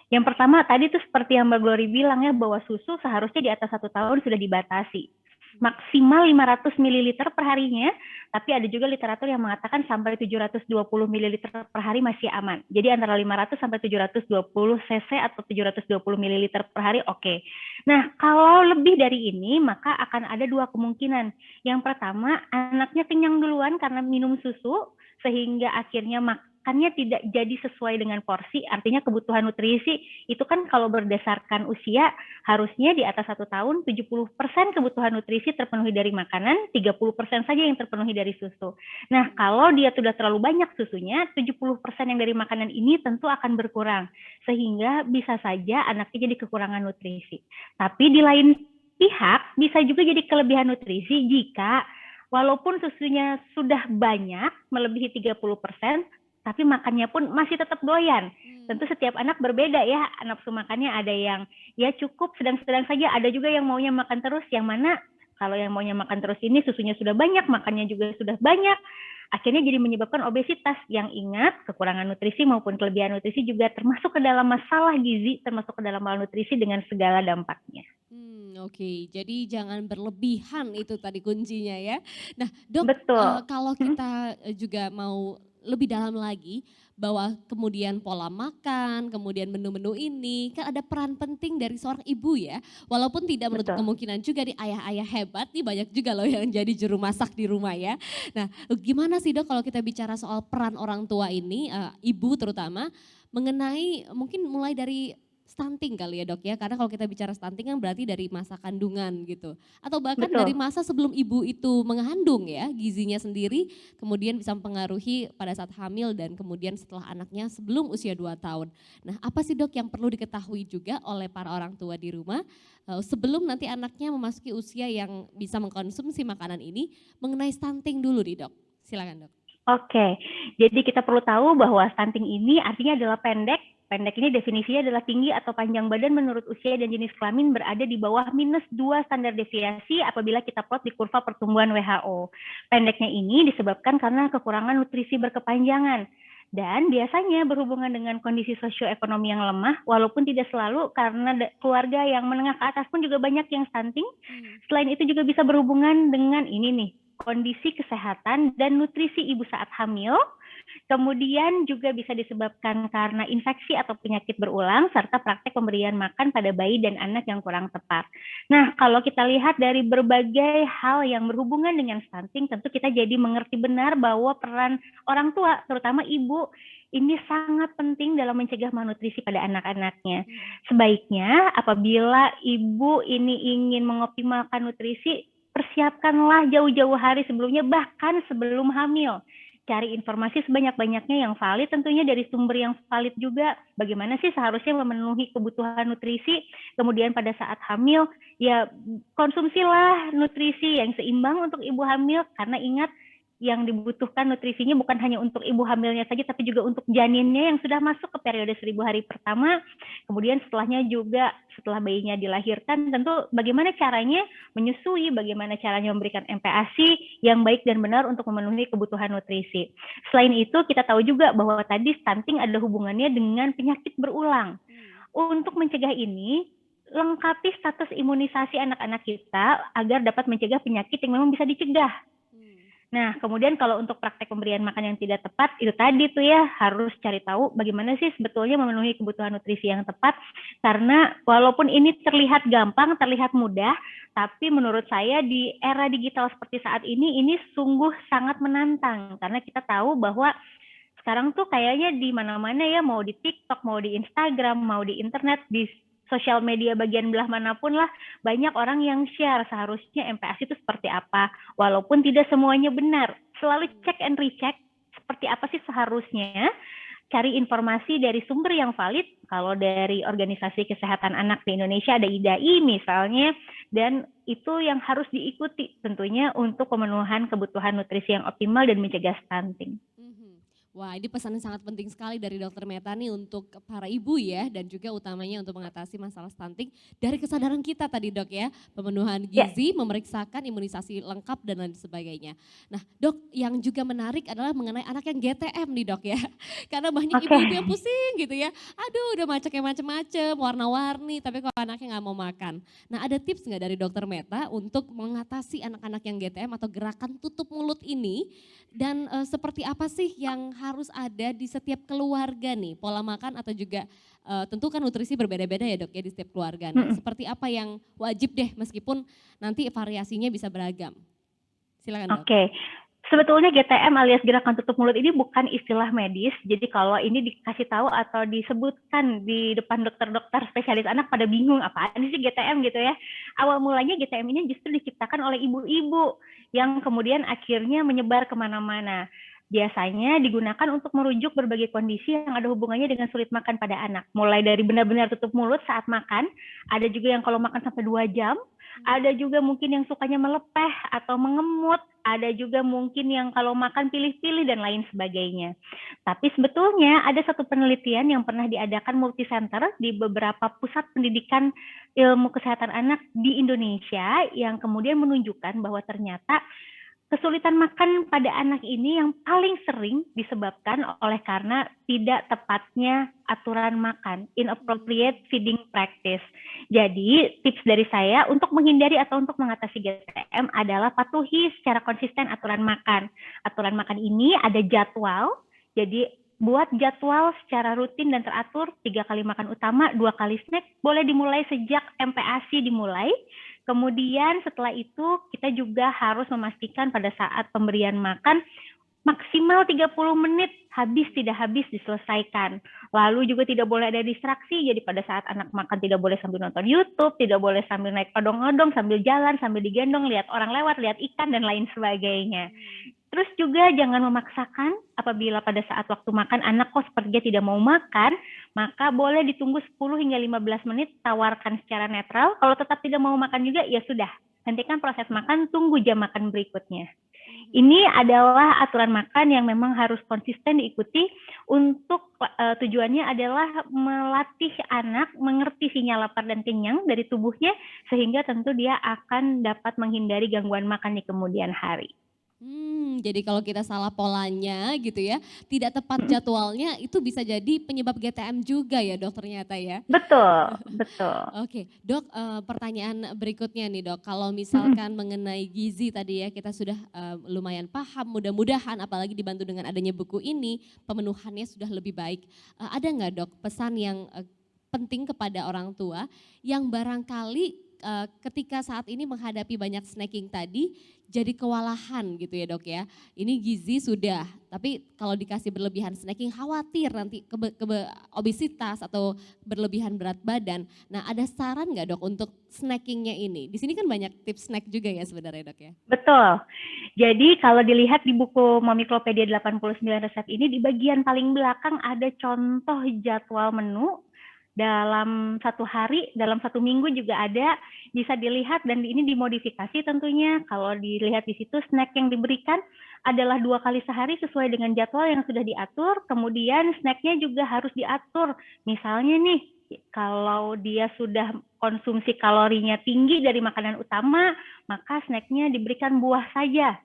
yang pertama tadi tuh seperti yang Mbak Glory bilang ya, bahwa susu seharusnya di atas 1 tahun sudah dibatasi. Maksimal 500 ml per harinya, tapi ada juga literatur yang mengatakan sampai 720 ml per hari masih aman. Jadi antara 500 sampai 720 cc atau 720 ml per hari oke. Nah, kalau lebih dari ini maka akan ada 2 kemungkinan. Yang pertama, anaknya kenyang duluan karena minum susu sehingga akhirnya makannya tidak jadi sesuai dengan porsi, artinya kebutuhan nutrisi itu kan kalau berdasarkan usia harusnya di atas 1 tahun 70% kebutuhan nutrisi terpenuhi dari makanan, 30% saja yang terpenuhi dari susu. Nah, kalau dia sudah terlalu banyak susunya, 70% yang dari makanan ini tentu akan berkurang, sehingga bisa saja anaknya jadi kekurangan nutrisi. Tapi di lain pihak bisa juga jadi kelebihan nutrisi jika walaupun susunya sudah banyak, melebihi 30%, tapi makannya pun masih tetap doyan. Tentu setiap anak berbeda ya, nafsu makannya ada yang ya cukup sedang-sedang saja, ada juga yang maunya makan terus, yang mana kalau yang maunya makan terus ini susunya sudah banyak, makannya juga sudah banyak, akhirnya jadi menyebabkan obesitas. Yang ingat, kekurangan nutrisi maupun kelebihan nutrisi juga termasuk ke dalam masalah gizi, termasuk ke dalam malnutrisi dengan segala dampaknya. Oke, jadi jangan berlebihan itu tadi kuncinya ya. Nah dok, Betul. kalau kita juga mau lebih dalam lagi bahwa kemudian pola makan, kemudian menu-menu ini kan ada peran penting dari seorang ibu ya. Walaupun tidak menutup Betul. kemungkinan juga nih ayah-ayah hebat nih banyak juga loh yang jadi juru masak di rumah ya. Nah, gimana sih Dok kalau kita bicara soal peran orang tua ini, ibu terutama mengenai mungkin mulai dari stunting kali ya Dok ya, karena kalau kita bicara stunting kan berarti dari masa kandungan gitu. Atau bahkan dari Betul. masa sebelum ibu itu mengandung ya, gizinya sendiri kemudian bisa mempengaruhi pada saat hamil dan kemudian setelah anaknya sebelum usia 2 tahun. Nah apa sih Dok yang perlu diketahui juga oleh para orang tua di rumah sebelum nanti anaknya memasuki usia yang bisa mengkonsumsi makanan ini mengenai stunting dulu nih Dok, silakan Dok. Oke, jadi kita perlu tahu bahwa stunting ini artinya adalah pendek. Pendek ini definisinya adalah tinggi atau panjang badan menurut usia dan jenis kelamin berada di bawah -2 standar deviasi apabila kita plot di kurva pertumbuhan WHO. Pendeknya ini disebabkan karena kekurangan nutrisi berkepanjangan. Dan biasanya berhubungan dengan kondisi sosioekonomi yang lemah, walaupun tidak selalu karena keluarga yang menengah ke atas pun juga banyak yang stunting. Selain itu juga bisa berhubungan dengan ini nih, kondisi kesehatan dan nutrisi ibu saat hamil. Kemudian juga bisa disebabkan karena infeksi atau penyakit berulang serta praktek pemberian makan pada bayi dan anak yang kurang tepat. Nah, kalau kita lihat dari berbagai hal yang berhubungan dengan stunting, tentu kita jadi mengerti benar bahwa peran orang tua, terutama ibu, ini sangat penting dalam mencegah malnutrisi pada anak-anaknya. Sebaiknya apabila ibu ini ingin mengoptimalkan nutrisi, persiapkanlah jauh-jauh hari sebelumnya, bahkan sebelum hamil. Cari informasi sebanyak-banyaknya yang valid, tentunya dari sumber yang valid juga. Bagaimana sih seharusnya memenuhi kebutuhan nutrisi, kemudian pada saat hamil, ya konsumsilah nutrisi yang seimbang untuk ibu hamil, karena ingat, yang dibutuhkan nutrisinya bukan hanya untuk ibu hamilnya saja, tapi juga untuk janinnya yang sudah masuk ke periode 1000 hari pertama, kemudian setelahnya juga setelah bayinya dilahirkan, tentu bagaimana caranya menyusui, bagaimana caranya memberikan MPASI yang baik dan benar untuk memenuhi kebutuhan nutrisi. Selain itu kita tahu juga bahwa tadi stunting ada hubungannya dengan penyakit berulang. Untuk mencegah ini, lengkapi status imunisasi anak-anak kita agar dapat mencegah penyakit yang memang bisa dicegah. Nah, kemudian kalau untuk praktek pemberian makan yang tidak tepat, itu tadi tuh ya, harus cari tahu bagaimana sih sebetulnya memenuhi kebutuhan nutrisi yang tepat, karena walaupun ini terlihat gampang, terlihat mudah, tapi menurut saya di era digital seperti saat ini sungguh sangat menantang, karena kita tahu bahwa sekarang tuh kayaknya di mana-mana ya, mau di TikTok, mau di Instagram, mau di internet, di sosial media bagian belah manapun lah, banyak orang yang share seharusnya MPASI itu seperti apa, walaupun tidak semuanya benar. Selalu cek and recheck seperti apa sih seharusnya, cari informasi dari sumber yang valid. Kalau dari Organisasi Kesehatan Anak di Indonesia ada IDAI misalnya, dan itu yang harus diikuti tentunya untuk pemenuhan kebutuhan nutrisi yang optimal dan mencegah stunting. Wah, ini pesan yang sangat penting sekali dari Dokter Meta nih untuk para ibu ya, dan juga utamanya untuk mengatasi masalah stunting dari kesadaran kita tadi Dok ya, pemenuhan gizi, memeriksakan imunisasi lengkap dan lain sebagainya. Nah Dok, yang juga menarik adalah mengenai anak yang GTM nih Dok ya, karena banyak ibu-ibu yang pusing gitu ya, aduh udah macetnya macem-macem, warna-warni, tapi kok anaknya nggak mau makan. Nah ada tips nggak dari Dokter Meta untuk mengatasi anak-anak yang GTM atau gerakan tutup mulut ini, dan seperti apa sih yang harus ada di setiap keluarga nih, pola makan atau juga tentu kan nutrisi berbeda-beda ya Dok ya di setiap keluarga. Nah, seperti apa yang wajib deh meskipun nanti variasinya bisa beragam. Silakan Dok. Oke. Sebetulnya GTM alias gerakan tutup mulut ini bukan istilah medis, jadi kalau ini dikasih tahu atau disebutkan di depan dokter-dokter spesialis anak pada bingung apaan sih GTM gitu ya. Awal mulanya GTM ini justru diciptakan oleh ibu-ibu yang kemudian akhirnya menyebar kemana-mana. Biasanya digunakan untuk merujuk berbagai kondisi yang ada hubungannya dengan sulit makan pada anak. Mulai dari benar-benar tutup mulut saat makan, ada juga yang kalau makan sampai 2 jam, ada juga mungkin yang sukanya melepeh atau mengemut, ada juga mungkin yang kalau makan pilih-pilih dan lain sebagainya. Tapi sebetulnya ada satu penelitian yang pernah diadakan multi-center di beberapa pusat pendidikan ilmu kesehatan anak di Indonesia yang kemudian menunjukkan bahwa ternyata kesulitan makan pada anak ini yang paling sering disebabkan oleh karena tidak tepatnya aturan makan, inappropriate feeding practice. Jadi tips dari saya untuk menghindari atau untuk mengatasi GTM adalah patuhi secara konsisten aturan makan. Aturan makan ini ada jadwal, Jadi buat jadwal secara rutin dan teratur, 3 kali makan utama, 2 kali snack, boleh dimulai sejak MPASI dimulai. Kemudian setelah itu kita juga harus memastikan pada saat pemberian makan maksimal 30 menit, habis tidak habis diselesaikan. Lalu juga tidak boleh ada distraksi, jadi pada saat anak makan tidak boleh sambil nonton YouTube, tidak boleh sambil naik odong-odong, sambil jalan, sambil digendong, lihat orang lewat, lihat ikan, dan lain sebagainya. Terus juga jangan memaksakan apabila pada saat waktu makan anak kok sepertinya tidak mau makan, maka boleh ditunggu 10 hingga 15 menit, tawarkan secara netral. Kalau tetap tidak mau makan juga, ya sudah, hentikan proses makan, tunggu jam makan berikutnya. Ini adalah aturan makan yang memang harus konsisten diikuti untuk tujuannya adalah melatih anak mengerti sinyal lapar dan kenyang dari tubuhnya sehingga tentu dia akan dapat menghindari gangguan makan di kemudian hari. Jadi kalau kita salah polanya gitu ya, tidak tepat jadwalnya itu bisa jadi penyebab GTM juga ya dok ternyata ya. Betul, betul. Oke, dok, pertanyaan berikutnya nih dok, kalau misalkan mengenai gizi tadi ya kita sudah lumayan paham, mudah-mudahan apalagi dibantu dengan adanya buku ini pemenuhannya sudah lebih baik. Ada nggak dok pesan yang penting kepada orang tua yang barangkali ketika saat ini menghadapi banyak snacking tadi jadi kewalahan gitu ya dok ya. Ini gizi sudah, tapi kalau dikasih berlebihan snacking khawatir nanti obesitas atau berlebihan berat badan. Nah ada saran nggak dok untuk snackingnya ini? Di sini kan banyak tips snack juga ya sebenarnya dok ya. Betul. Jadi kalau dilihat di buku Momiklopedia 89 resep ini di bagian paling belakang ada contoh jadwal menu dalam satu hari, dalam satu minggu juga ada, bisa dilihat dan ini dimodifikasi tentunya. Kalau dilihat di situ snack yang diberikan adalah 2 kali sehari sesuai dengan jadwal yang sudah diatur, kemudian snacknya juga harus diatur. Misalnya nih, kalau dia sudah konsumsi kalorinya tinggi dari makanan utama, maka snacknya diberikan buah saja.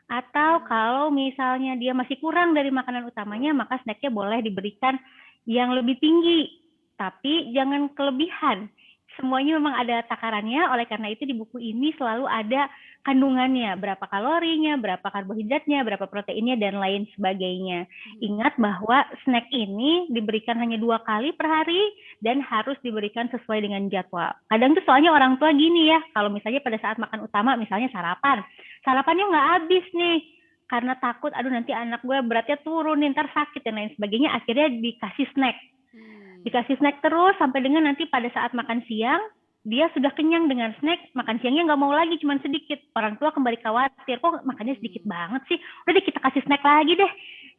Atau kalau misalnya dia masih kurang dari makanan utamanya, maka snacknya boleh diberikan yang lebih tinggi. Tapi jangan kelebihan. Semuanya memang ada takarannya, oleh karena itu di buku ini selalu ada kandungannya, berapa kalorinya, berapa karbohidratnya, berapa proteinnya, dan lain sebagainya. Ingat bahwa snack ini diberikan hanya 2 kali per hari dan harus diberikan sesuai dengan jadwal. Kadang tuh soalnya orang tua gini ya, kalau misalnya pada saat makan utama, misalnya sarapannya nggak habis nih, karena takut, aduh nanti anak gue beratnya turun, ntar sakit, dan lain sebagainya, akhirnya dikasih snack. Dikasih snack terus sampai dengan nanti pada saat makan siang, dia sudah kenyang dengan snack, makan siangnya nggak mau lagi, cuma sedikit. Orang tua kembali khawatir, kok makannya sedikit banget sih, udah deh kita kasih snack lagi deh.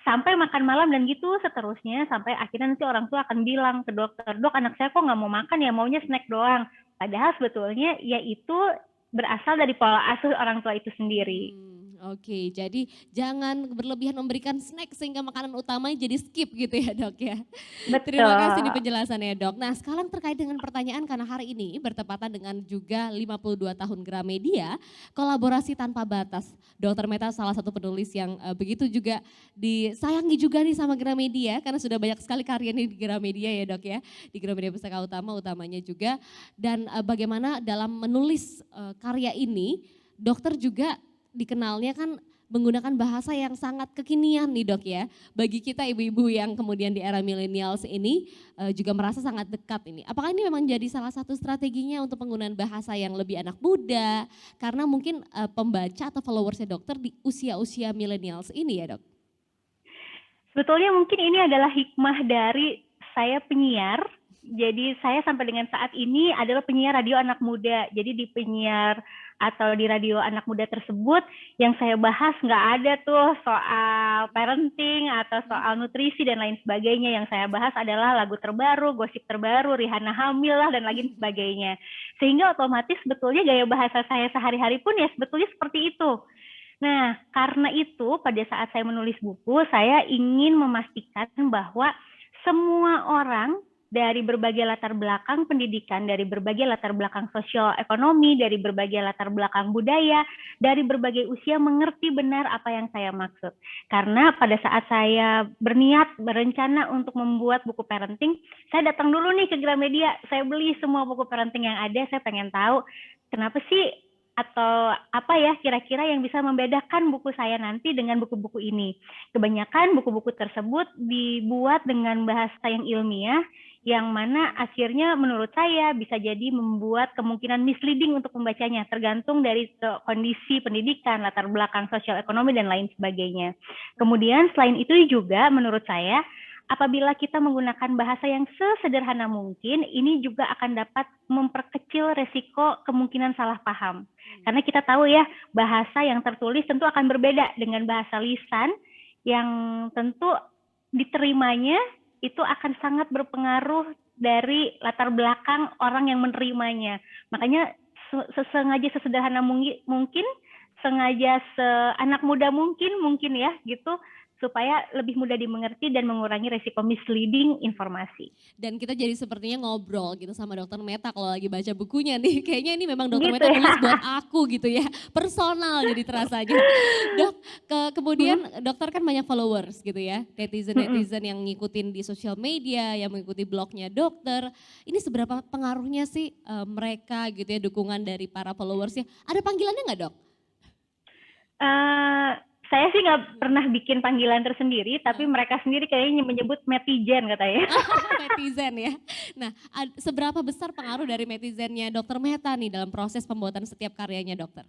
Sampai makan malam dan gitu seterusnya, sampai akhirnya nanti orang tua akan bilang ke dokter, dok anak saya kok nggak mau makan ya, maunya snack doang. Padahal sebetulnya ya itu berasal dari pola asuh orang tua itu sendiri. Oke, jadi jangan berlebihan memberikan snack sehingga makanan utamanya jadi skip gitu ya dok ya. Terima kasih di Betul. penjelasannya dok. Nah sekarang terkait dengan pertanyaan karena hari ini bertepatan dengan juga 52 tahun Gramedia, kolaborasi tanpa batas. Dokter Meta salah satu penulis yang begitu juga disayangi juga nih sama Gramedia karena sudah banyak sekali karya nih di Gramedia ya dok ya. Di Gramedia Pustaka Utama utamanya juga. Dan bagaimana dalam menulis karya ini dokter juga dikenalnya kan menggunakan bahasa yang sangat kekinian nih dok ya. Bagi kita ibu-ibu yang kemudian di era millennials ini juga merasa sangat dekat ini. Apakah ini memang jadi salah satu strateginya untuk penggunaan bahasa yang lebih anak muda? Karena mungkin pembaca atau followersnya dokter di usia-usia millennials ini ya dok? Sebetulnya mungkin ini adalah hikmah dari saya penyiar. Jadi saya sampai dengan saat ini adalah penyiar radio anak muda. Jadi di penyiar atau di radio anak muda tersebut yang saya bahas nggak ada tuh soal parenting atau soal nutrisi dan lain sebagainya. Yang saya bahas adalah lagu terbaru, gosip terbaru, Rihanna hamil lah dan lain sebagainya. Sehingga otomatis sebetulnya gaya bahasa saya sehari-hari pun ya sebetulnya seperti itu. Nah, karena itu pada saat saya menulis buku, saya ingin memastikan bahwa semua orang dari berbagai latar belakang pendidikan, dari berbagai latar belakang sosial ekonomi, dari berbagai latar belakang budaya, dari berbagai usia mengerti benar apa yang saya maksud. Karena pada saat saya berniat, berencana untuk membuat buku parenting, saya datang dulu nih ke Gramedia, saya beli semua buku parenting yang ada, saya pengen tahu kenapa sih atau apa ya kira-kira yang bisa membedakan buku saya nanti dengan buku-buku ini. Kebanyakan buku-buku tersebut dibuat dengan bahasa yang ilmiah, yang mana akhirnya menurut saya bisa jadi membuat kemungkinan misleading untuk pembacanya, tergantung dari kondisi pendidikan, latar belakang sosial ekonomi, dan lain sebagainya. Kemudian selain itu juga menurut saya, apabila kita menggunakan bahasa yang sesederhana mungkin, ini juga akan dapat memperkecil resiko kemungkinan salah paham. Karena kita tahu ya, bahasa yang tertulis tentu akan berbeda dengan bahasa lisan, yang tentu diterimanya itu akan sangat berpengaruh dari latar belakang orang yang menerimanya. Makanya sengaja sesederhana mungkin, sengaja seanak muda mungkin ya gitu, supaya lebih mudah dimengerti dan mengurangi resiko misleading informasi. Dan kita jadi sepertinya ngobrol gitu sama Dokter Meta kalau lagi baca bukunya nih. Kayaknya ini memang Dokter Gitu Meta ya. tulis buat aku gitu ya. Personal jadi terasanya. Dok, kemudian dokter kan banyak followers gitu ya. Netizen-netizen yang ngikutin di sosial media, yang mengikuti blognya dokter. Ini seberapa pengaruhnya sih mereka gitu ya, dukungan dari para followersnya. Ada panggilannya nggak, Dok? Saya sih nggak pernah bikin panggilan tersendiri, tapi mereka sendiri kayaknya menyebut netizen katanya. Netizen ya. Nah, seberapa besar pengaruh dari netizennya Dokter Meta nih dalam proses pembuatan setiap karyanya, dokter?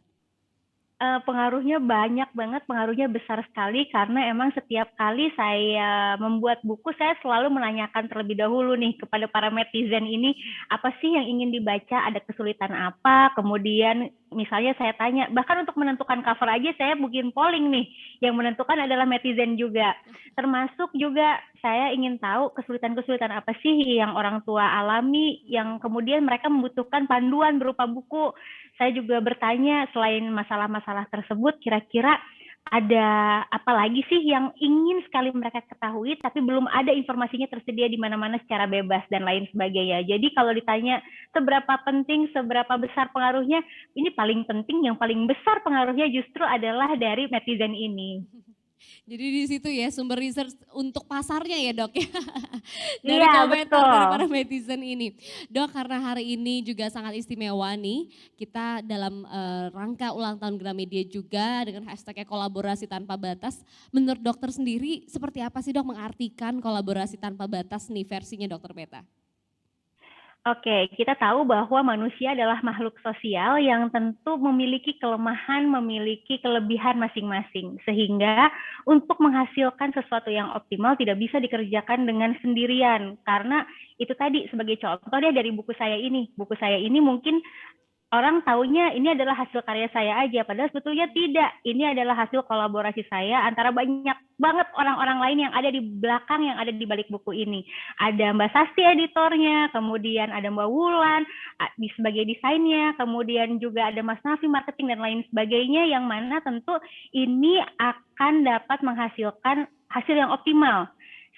Pengaruhnya banyak banget, pengaruhnya besar sekali, karena emang setiap kali saya membuat buku, saya selalu menanyakan terlebih dahulu nih kepada para netizen ini, apa sih yang ingin dibaca, ada kesulitan apa, kemudian misalnya saya tanya, bahkan untuk menentukan cover aja saya bikin polling nih, yang menentukan adalah netizen juga. Termasuk juga saya ingin tahu kesulitan-kesulitan apa sih yang orang tua alami, yang kemudian mereka membutuhkan panduan berupa buku. Saya juga bertanya, selain masalah-masalah tersebut, kira-kira ada apa lagi sih yang ingin sekali mereka ketahui, tapi belum ada informasinya tersedia di mana-mana secara bebas dan lain sebagainya. Jadi kalau ditanya seberapa penting, seberapa besar pengaruhnya, ini paling penting, yang paling besar pengaruhnya justru adalah dari netizen ini. Jadi di situ ya sumber research untuk pasarnya ya, Dok ya. Dari Iya, komentar dari betul. para netizen ini. Dok, karena hari ini juga sangat istimewa nih, kita dalam rangka ulang tahun Gramedia juga dengan hashtagnya kolaborasi tanpa batas. Menurut dokter sendiri seperti apa sih, Dok, mengartikan kolaborasi tanpa batas nih versinya Dokter Meta? Oke, kita tahu bahwa manusia adalah makhluk sosial yang tentu memiliki kelemahan, memiliki kelebihan masing-masing. Sehingga untuk menghasilkan sesuatu yang optimal tidak bisa dikerjakan dengan sendirian. Karena itu tadi sebagai contoh deh dari buku saya ini. Buku saya ini mungkin orang taunya ini adalah hasil karya saya aja, padahal sebetulnya tidak. Ini adalah hasil kolaborasi saya antara banyak banget orang-orang lain yang ada di belakang, yang ada di balik buku ini. Ada Mbak Sasti editornya, kemudian ada Mbak Wulan sebagai desainnya, kemudian juga ada Mas Nafi marketing dan lain sebagainya, yang mana tentu ini akan dapat menghasilkan hasil yang optimal.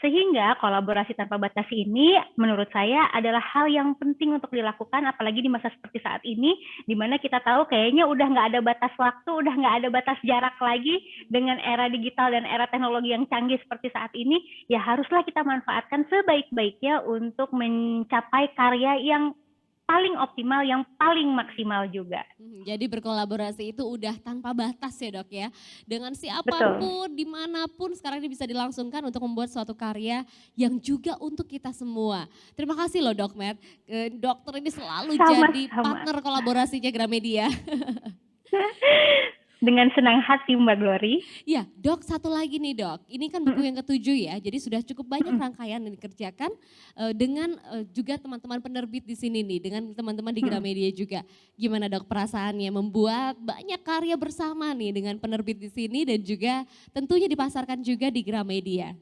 Sehingga kolaborasi tanpa batas ini menurut saya adalah hal yang penting untuk dilakukan, apalagi di masa seperti saat ini, di mana kita tahu kayaknya udah nggak ada batas waktu, udah nggak ada batas jarak lagi dengan era digital dan era teknologi yang canggih seperti saat ini, ya haruslah kita manfaatkan sebaik-baiknya untuk mencapai karya yang paling optimal, yang paling maksimal juga. Jadi berkolaborasi itu udah tanpa batas ya, Dok ya. Dengan siapapun, dimanapun sekarang ini bisa dilangsungkan untuk membuat suatu karya yang juga untuk kita semua. Terima kasih loh Dok Met, dokter ini selalu jadi partner kolaborasinya Gramedia. Dengan senang hati Mbak Glory. Ya Dok, satu lagi nih Dok, ini kan buku yang ke-7 ya, jadi sudah cukup banyak rangkaian yang dikerjakan dengan juga teman-teman penerbit di sini nih, dengan teman-teman di Gramedia juga. Gimana Dok perasaannya membuat banyak karya bersama nih dengan penerbit di sini dan juga tentunya dipasarkan juga di Gramedia?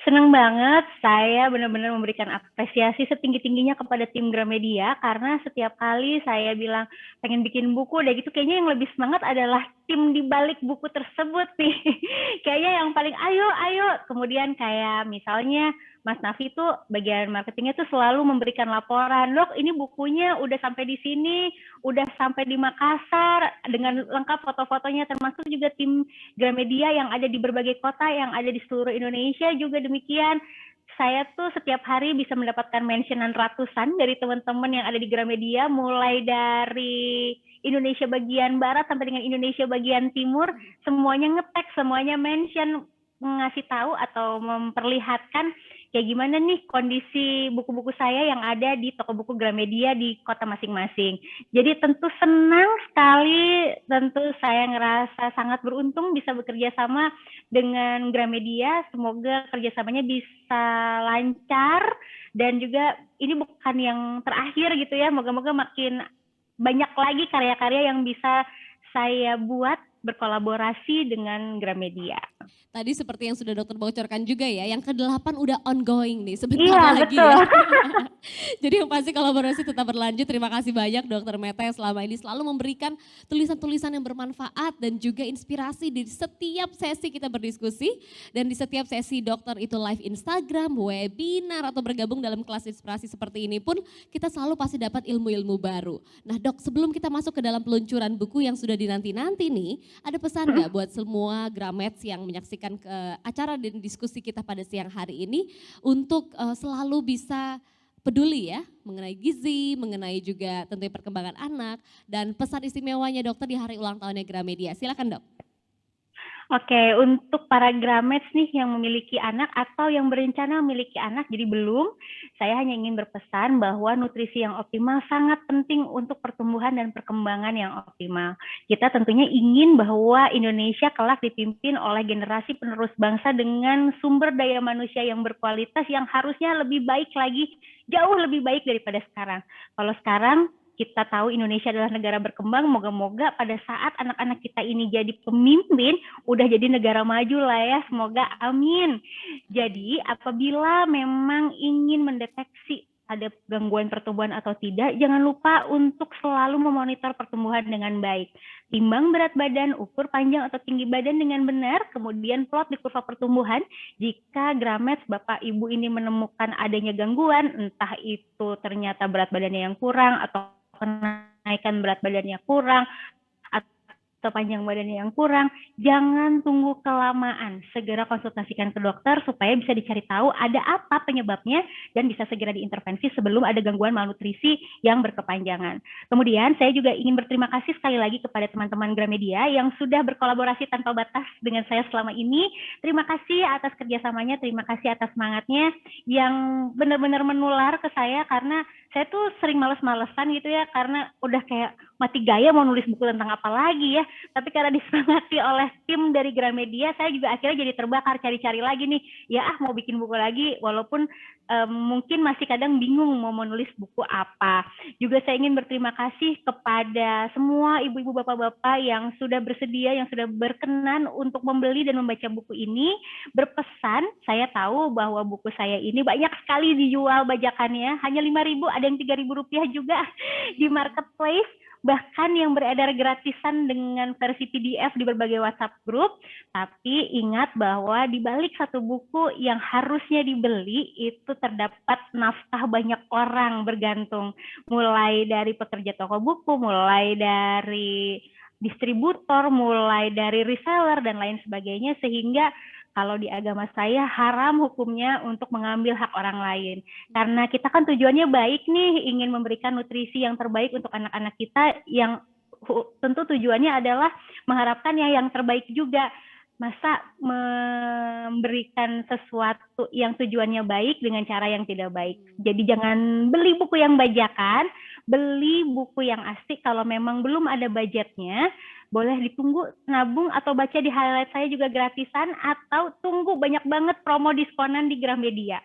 Senang banget, saya benar-benar memberikan apresiasi setinggi-tingginya kepada tim Gramedia, karena setiap kali saya bilang pengen bikin buku, udah gitu kayaknya yang lebih semangat adalah tim di balik buku tersebut nih. Kayaknya yang paling ayo, kemudian kayak misalnya Mas Nafi tuh bagian marketingnya tuh selalu memberikan laporan, Dok ini bukunya udah sampai di sini, udah sampai di Makassar dengan lengkap foto-fotonya, termasuk juga tim Gramedia yang ada di berbagai kota yang ada di seluruh Indonesia juga demikian. saya tuh setiap hari bisa mendapatkan mentionan ratusan dari teman-teman yang ada di Gramedia, mulai dari Indonesia bagian barat sampai dengan Indonesia bagian timur, semuanya nge-tag, semuanya mention, ngasih tahu atau memperlihatkan kayak gimana nih kondisi buku-buku saya yang ada di toko buku Gramedia di kota masing-masing. Jadi tentu senang sekali, tentu saya ngerasa sangat beruntung bisa bekerja sama dengan Gramedia. Semoga kerjasamanya bisa lancar dan juga ini bukan yang terakhir gitu ya. Moga-moga makin banyak lagi karya-karya yang bisa saya buat berkolaborasi dengan Gramedia. Tadi seperti yang sudah dokter bocorkan juga ya, yang ke-8 udah ongoing nih sebentar Iya, lagi betul. ya. Jadi yang pasti kolaborasi tetap berlanjut. Terima kasih banyak Dokter Meta yang selama ini selalu memberikan tulisan-tulisan yang bermanfaat dan juga inspirasi di setiap sesi kita berdiskusi. Dan di setiap sesi dokter itu live Instagram, webinar atau bergabung dalam kelas inspirasi seperti ini pun kita selalu pasti dapat ilmu-ilmu baru. Nah Dok, sebelum kita masuk ke dalam peluncuran buku yang sudah dinanti-nanti nih, ada pesan nggak buat semua Gramets yang menyaksikan ke acara dan diskusi kita pada siang hari ini untuk selalu bisa peduli ya mengenai gizi, mengenai juga tentunya perkembangan anak dan pesan istimewanya dokter di hari ulang tahunnya Gramedia. Silakan Dok. Oke, untuk para Gramets nih yang memiliki anak atau yang berencana memiliki anak, jadi belum, saya hanya ingin berpesan bahwa nutrisi yang optimal sangat penting untuk pertumbuhan dan perkembangan yang optimal. Kita tentunya ingin bahwa Indonesia kelak dipimpin oleh generasi penerus bangsa dengan sumber daya manusia yang berkualitas yang harusnya lebih baik lagi, jauh lebih baik daripada sekarang. Kalau sekarang kita tahu Indonesia adalah negara berkembang, moga-moga pada saat anak-anak kita ini jadi pemimpin, udah jadi negara maju lah ya, semoga amin. Jadi apabila memang ingin mendeteksi ada gangguan pertumbuhan atau tidak, jangan lupa untuk selalu memonitor pertumbuhan dengan baik. Timbang berat badan, ukur panjang atau tinggi badan dengan benar, kemudian plot di kurva pertumbuhan. Jika Gramets Bapak Ibu ini menemukan adanya gangguan, entah itu ternyata berat badannya yang kurang atau kenaikan berat badannya kurang atau panjang badannya yang kurang, jangan tunggu kelamaan. Segera konsultasikan ke dokter supaya bisa dicari tahu ada apa penyebabnya dan bisa segera diintervensi sebelum ada gangguan malnutrisi yang berkepanjangan. Kemudian saya juga ingin berterima kasih sekali lagi kepada teman-teman Gramedia yang sudah berkolaborasi tanpa batas dengan saya selama ini. Terima kasih atas kerjasamanya, terima kasih atas semangatnya yang benar-benar menular ke saya karena saya tuh sering males-malesan gitu ya karena udah kayak mati gaya mau nulis buku tentang apa lagi ya. Tapi karena disemangati oleh tim dari Gramedia, saya juga akhirnya jadi terbakar cari-cari lagi nih. Ya mau bikin buku lagi walaupun mungkin masih kadang bingung mau menulis buku apa. Juga saya ingin berterima kasih kepada semua ibu-ibu bapak-bapak yang sudah bersedia, yang sudah berkenan untuk membeli dan membaca buku ini. Berpesan, saya tahu bahwa buku saya ini banyak sekali dijual bajakannya, hanya 5.000, ada yang 3.000 rupiah juga di marketplace. Bahkan yang beredar gratisan dengan versi PDF di berbagai WhatsApp group. Tapi ingat bahwa di balik satu buku yang harusnya dibeli itu terdapat nafkah banyak orang bergantung. Mulai dari pekerja toko buku, mulai dari distributor, mulai dari reseller dan lain sebagainya, sehingga kalau di agama saya haram hukumnya untuk mengambil hak orang lain. Karena kita kan tujuannya baik nih, ingin memberikan nutrisi yang terbaik untuk anak-anak kita yang tentu tujuannya adalah mengharapkan yang terbaik juga. Masa memberikan sesuatu yang tujuannya baik dengan cara yang tidak baik. Jadi jangan beli buku yang bajakan, beli buku yang asik kalau memang belum ada budgetnya. Boleh ditunggu, nabung, atau baca di highlight saya juga gratisan, atau tunggu banyak banget promo diskonan di Gramedia.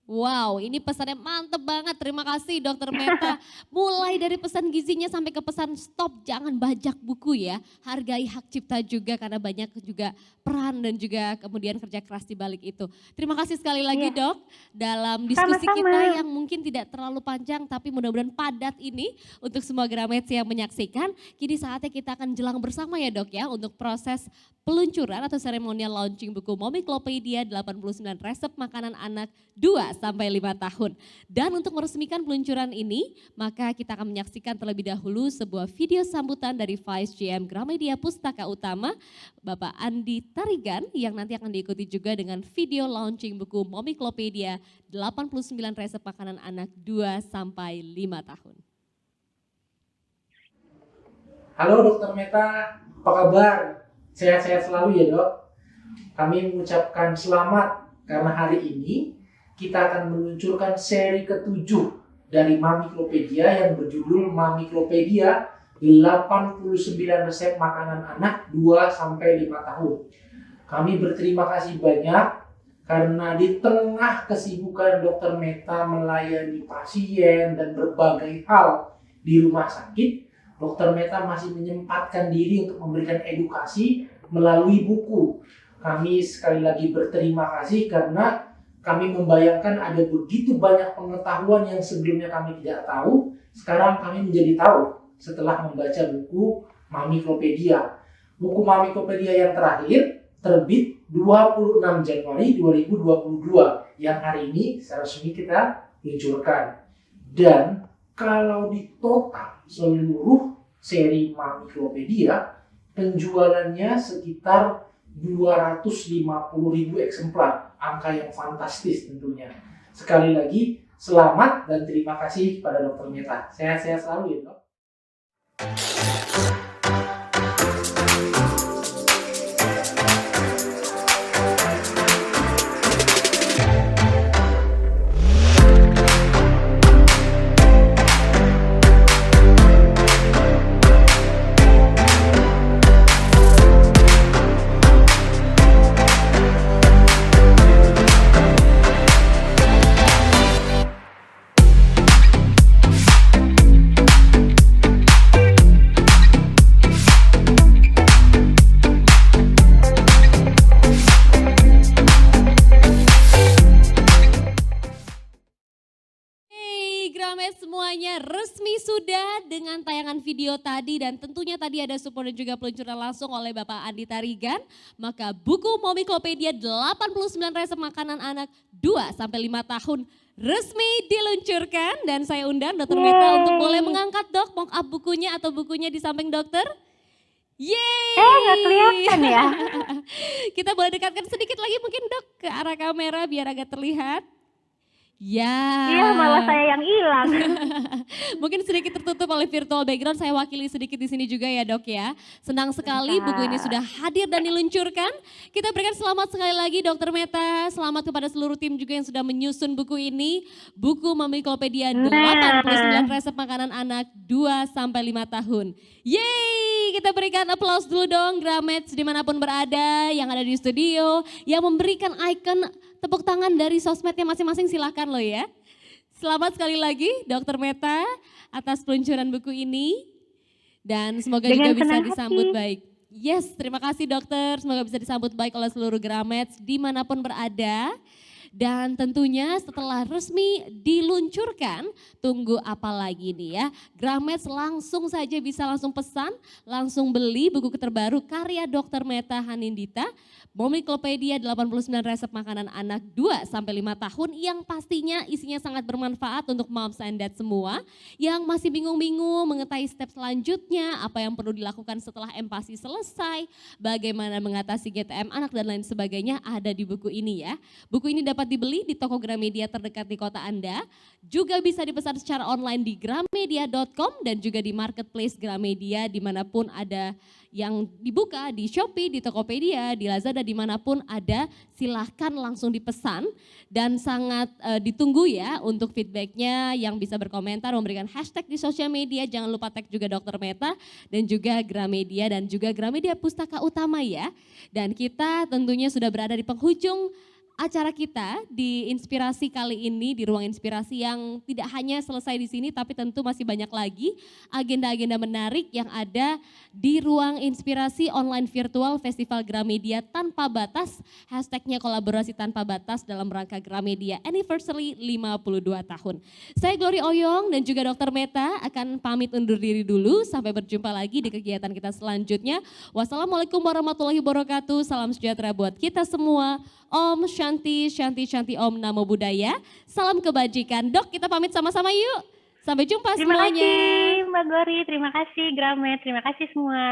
Wow, ini pesannya mantep banget. Terima kasih Dokter Meta. Mulai dari pesan gizinya sampai ke pesan stop, jangan bajak buku ya. Hargai hak cipta juga karena banyak juga peran dan juga kemudian kerja keras di balik itu. Terima kasih sekali lagi Dok dalam diskusi kita yang mungkin tidak terlalu panjang tapi mudah-mudahan padat ini untuk semua Gramets yang menyaksikan. Kini saatnya kita akan jelang bersama ya Dok ya untuk proses peluncuran atau seremonial launching buku Momiklopedia 89 Resep Makanan Anak 2 sampai 5 tahun. Dan untuk meresmikan peluncuran ini, maka kita akan menyaksikan terlebih dahulu sebuah video sambutan dari Vice GM Gramedia Pustaka Utama, Bapak Andi Tarigan, yang nanti akan diikuti juga dengan video launching buku Momiklopedia 89 resep makanan anak 2 sampai 5 tahun. Halo Dokter Meta, apa kabar? Sehat-sehat selalu ya dok. Kami mengucapkan selamat karena hari ini kita akan meluncurkan seri ke-7 dari Momiklopedia yang berjudul Momiklopedia 89 resep makanan anak 2-5 tahun. Kami berterima kasih banyak karena di tengah kesibukan Dokter Meta melayani pasien dan berbagai hal di rumah sakit, Dokter Meta masih menyempatkan diri untuk memberikan edukasi melalui buku. Kami sekali lagi berterima kasih karena kami membayangkan ada begitu banyak pengetahuan yang sebelumnya kami tidak tahu, sekarang kami menjadi tahu setelah membaca buku Momiklopedia. Buku Momiklopedia yang terakhir terbit 26 Januari 2022 yang hari ini secara resmi kita luncurkan. Dan kalau di total seluruh seri Momiklopedia penjualannya sekitar 250.000 eksemplar, angka yang fantastis tentunya. Sekali lagi selamat dan terima kasih kepada Dokter Meta. Sehat-sehat selalu ya dok. Gramet semuanya resmi sudah dengan tayangan video tadi dan tentunya tadi ada support dan juga peluncuran langsung oleh Bapak Andi Tarigan. Maka buku Momiklopedia 89 resep makanan anak 2-5 tahun resmi diluncurkan dan saya undang Dokter Meta untuk boleh mengangkat dok mock up bukunya atau bukunya di samping dokter. Yeay! Nggak kelihatan ya. Kita boleh dekatkan sedikit lagi mungkin dok ke arah kamera biar agak terlihat. Ya. Iya, malah saya yang hilang. Mungkin sedikit tertutup oleh virtual background, saya wakili sedikit di sini juga ya dok ya. Senang sekali buku ini sudah hadir dan diluncurkan. Kita berikan selamat sekali lagi Dokter Meta, selamat kepada seluruh tim juga yang sudah menyusun buku ini. Buku Momiklopedia 89 resep makanan anak 2-5 tahun. Yeay, kita berikan aplaus dulu dong Gramets dimanapun berada, yang ada di studio, yang memberikan icon tepuk tangan dari sosmednya masing-masing silahkan loh ya. Selamat sekali lagi Dokter Meta atas peluncuran buku ini. Dan semoga juga bisa disambut baik. Yes, terima kasih dokter. Semoga bisa disambut baik oleh seluruh Gramets dimanapun berada. Dan tentunya setelah resmi diluncurkan, tunggu apa lagi nih ya. Gramets langsung saja bisa langsung pesan, langsung beli buku terbaru karya Dokter Meta Hanindita. Momiklopedia 89 resep makanan anak 2-5 tahun yang pastinya isinya sangat bermanfaat untuk moms and dad semua. Yang masih bingung-bingung mengetahui step selanjutnya, apa yang perlu dilakukan setelah empasi selesai, bagaimana mengatasi GTM anak dan lain sebagainya ada di buku ini ya. Buku ini dapat dibeli di toko Gramedia terdekat di kota Anda, juga bisa dipesan secara online di gramedia.com dan juga di marketplace Gramedia dimanapun ada yang dibuka di Shopee, di Tokopedia, di Lazada, dimanapun ada silahkan langsung dipesan dan sangat ditunggu ya untuk feedbacknya yang bisa berkomentar, memberikan hashtag di sosial media, jangan lupa tag juga Dokter Meta dan juga Gramedia dan juga Gramedia Pustaka Utama ya. Dan kita tentunya sudah berada di penghujung acara kita di Inspirasi kali ini, di Ruang Inspirasi yang tidak hanya selesai di sini tapi tentu masih banyak lagi agenda-agenda menarik yang ada di Ruang Inspirasi Online Virtual Festival Gramedia Tanpa Batas, hashtagnya kolaborasi tanpa batas dalam rangka Gramedia Anniversary 52 tahun. Saya Glory Oyong dan juga Dokter Meta akan pamit undur diri dulu, sampai berjumpa lagi di kegiatan kita selanjutnya. Wassalamualaikum warahmatullahi wabarakatuh, salam sejahtera buat kita semua, Om Shanti. Shanti Om Namo Buddhaya. Salam kebajikan. Dok, kita pamit sama-sama yuk. Sampai jumpa Terima semuanya. kasih Mbak Gori, terima kasih Gramet, terima kasih semua.